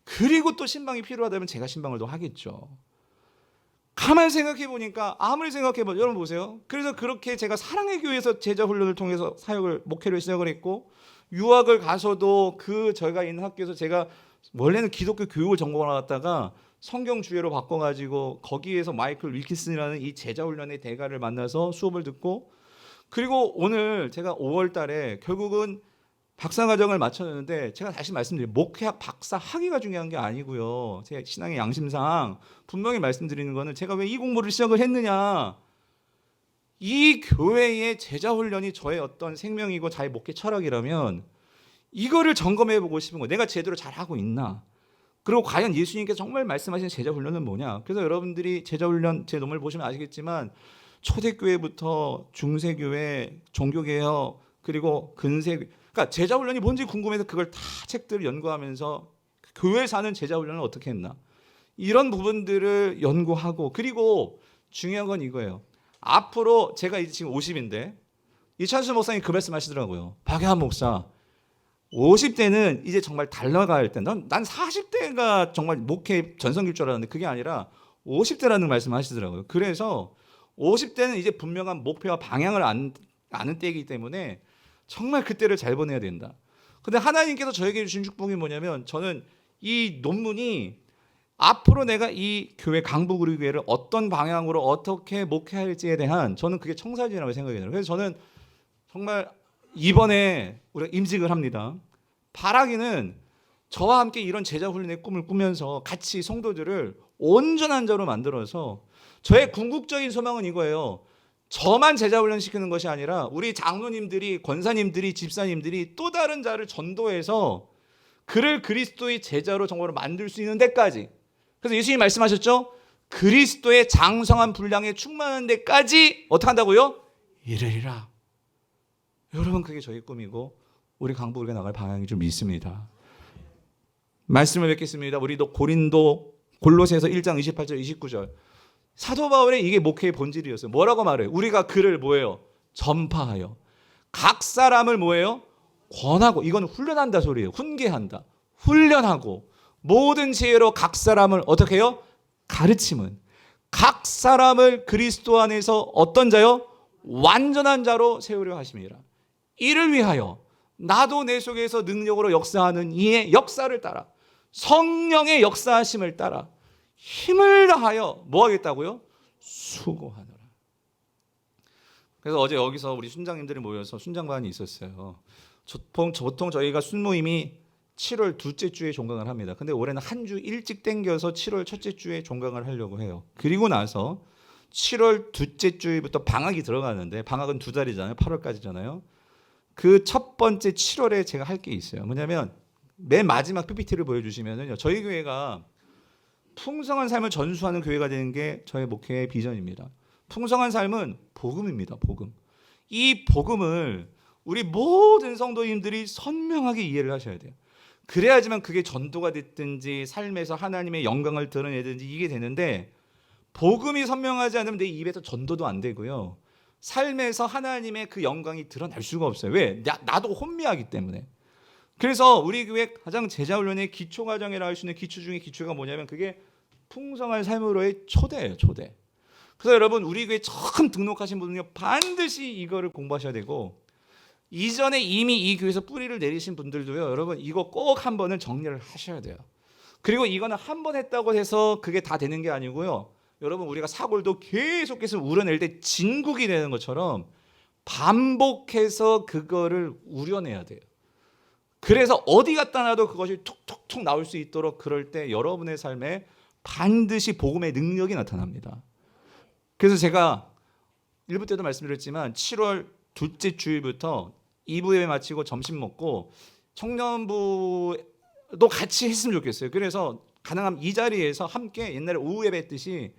그리고 또 신방이 필요하다면 제가 신방을 더 하겠죠. 가만히 생각해 보니까, 아무리 생각해 봐, 여러분 보세요. 그래서 그렇게 제가 사랑의 교회에서 제자 훈련을 통해서 사역을, 목회를 시작을 했고, 유학을 가서도 저희가 있는 학교에서, 제가 원래는 기독교 교육을 전공하다가 성경 주예로 바꿔가지고 거기에서 마이클 윌킨슨이라는 이 제자 훈련의 대가를 만나서 수업을 듣고, 그리고 오늘 제가 5월 달에 결국은 박사과정을 마쳤는데, 제가 다시 말씀드려요. 목회학 박사 학위가 중요한 게 아니고요, 제 신앙의 양심상 분명히 말씀드리는 거는, 제가 왜 이 공부를 시작을 했느냐, 이 교회의 제자 훈련이 저의 어떤 생명이고 자의 목회 철학이라면, 이거를 점검해 보고 싶은 거예요. 내가 제대로 잘하고 있나? 그리고 과연 예수님께서 정말 말씀하신 제자 훈련은 뭐냐? 그래서 여러분들이 제자 훈련 제 논문을 보시면 아시겠지만 초대교회부터 중세교회, 종교개혁, 그리고 근세교회, 그러니까 제자 훈련이 뭔지 궁금해서 그걸 다 책들을 연구하면서 교회 사는 제자 훈련을 어떻게 했나? 이런 부분들을 연구하고, 그리고 중요한 건 이거예요. 앞으로 제가 이제 지금 50인데 이찬수 목사님 그 말씀 하시더라고요. 박예환 목사, 50대는 이제 정말 달려갈 때, 난 40대가 정말 목회 전성기일 줄 알았는데 그게 아니라 50대라는 말씀을 하시더라고요. 그래서 50대는 이제 분명한 목표와 방향을 아는 때이기 때문에 정말 그때를 잘 보내야 된다. 근데 하나님께서 저에게 주신 축복이 뭐냐면, 저는 이 논문이 앞으로 내가 이 교회 강북우리교회를 어떤 방향으로 어떻게 목회할지에 대한, 저는 그게 청사진이라고 생각이 들어요. 그래서 저는 정말 이번에 우리가 임직을 합니다. 바라기는 저와 함께 이런 제자 훈련의 꿈을 꾸면서 같이 성도들을 온전한 자로 만들어서, 저의 궁극적인 소망은 이거예요. 저만 제자 훈련 시키는 것이 아니라 우리 장로님들이, 권사님들이, 집사님들이 또 다른 자를 전도해서 그를 그리스도의 제자로 정말로 만들 수 있는 데까지. 그래서 예수님이 말씀하셨죠. 그리스도의 장성한 분량에 충만한 데까지 어떻게 한다고요? 이르리라. 여러분, 그게 저희 꿈이고 우리 강북으로 나갈 방향인 줄 믿습니다. 말씀을 뵙겠습니다. 우리도 골로새서 1장 28절 29절. 사도 바울의 이게 목회의 본질이었어요. 뭐라고 말해요? 우리가 그를 뭐예요? 전파하여 각 사람을 뭐예요? 권하고. 이건 훈련한다 소리예요. 훈계한다. 훈련하고 모든 지혜로 각 사람을 어떻게 해요? 가르침은 각 사람을 그리스도 안에서 어떤 자요? 완전한 자로 세우려 하심이라. 이를 위하여 나도 내 속에서 능력으로 역사하는 이의 역사를 따라, 성령의 역사하심을 따라 힘을 다하여 뭐 하겠다고요? 수고하노라. 그래서 어제 여기서 우리 순장님들이 모여서 순장반이 있었어요. 보통 저희가 순모임이 7월 둘째 주에 종강을 합니다. 근데 올해는 한 주 일찍 당겨서 7월 첫째 주에 종강을 하려고 해요. 그리고 나서 7월 둘째 주부터 방학이 들어가는데, 방학은 2달이잖아요. 8월까지잖아요. 그 첫 번째 7월에 제가 할 게 있어요. 뭐냐면 맨 마지막 PPT를 보여주시면은요, 저희 교회가 풍성한 삶을 전수하는 교회가 되는 게 저의 목회의 비전입니다. 풍성한 삶은 복음입니다. 복음. 이 복음을 우리 모든 성도님들이 선명하게 이해를 하셔야 돼요. 그래야지만 그게 전도가 됐든지 삶에서 하나님의 영광을 드러내든지 이게 되는데, 복음이 선명하지 않으면 내 입에서 전도도 안 되고요, 삶에서 하나님의 그 영광이 드러날 수가 없어요. 왜? 나도 혼미하기 때문에. 그래서 우리 교회 가장 제자훈련의 기초과정이라 할 수 있는 기초 중에 기초가 뭐냐면, 그게 풍성한 삶으로의 초대예요. 초대. 그래서 여러분, 우리 교회 처음 등록하신 분은요, 반드시 이거를 공부하셔야 되고, 이전에 이미 이 교회에서 뿌리를 내리신 분들도요, 여러분 이거 꼭 한 번은 정리를 하셔야 돼요. 그리고 이거는 한 번 했다고 해서 그게 다 되는 게 아니고요, 여러분 우리가 사골도 계속해서 우려낼 때 진국이 되는 것처럼 반복해서 그거를 우려내야 돼요. 그래서 어디 갖다 놔도 그것이 툭툭툭 나올 수 있도록, 그럴 때 여러분의 삶에 반드시 복음의 능력이 나타납니다. 그래서 제가 1부 때도 말씀드렸지만 7월 둘째 주일부터 2부 예배 마치고 점심 먹고 청년부도 같이 했으면 좋겠어요. 그래서 가능하면 이 자리에서 함께 옛날에 오후 예배 했듯이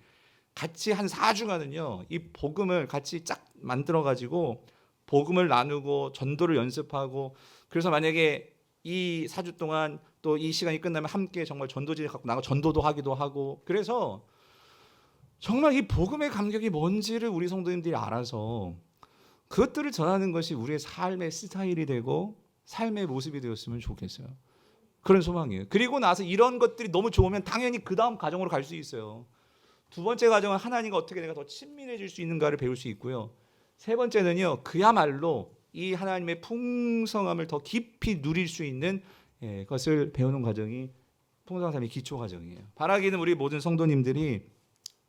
같이 한 4주간은요 이 복음을 같이 쫙 만들어 가지고 복음을 나누고 전도를 연습하고, 그래서 만약에 이 4주 동안 또 이 시간이 끝나면 함께 정말 전도지를 갖고 나가 전도도 하기도 하고, 그래서 정말 이 복음의 감격이 뭔지를 우리 성도님들이 알아서 그것들을 전하는 것이 우리의 삶의 스타일이 되고 삶의 모습이 되었으면 좋겠어요. 그런 소망이에요. 그리고 나서 이런 것들이 너무 좋으면 당연히 그 다음 과정으로 갈 수 있어요. 두 번째 과정은 하나님과 어떻게 내가 더 친밀해질 수 있는가를 배울 수 있고요. 세 번째는요, 그야말로 이 하나님의 풍성함을 더 깊이 누릴 수 있는 것을 배우는 과정이 풍성한 삶의 기초 과정이에요. 바라기는 우리 모든 성도님들이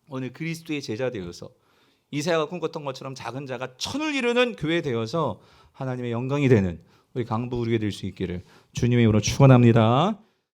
오늘 그리스도의 제자 되어서 이사야가 꿈꿨던 것처럼 작은 자가 천을 이루는 교회 되어서 하나님의 영광이 되는 우리 강북 우리가 될 수 있기를 주님의 이름으로 축원합니다.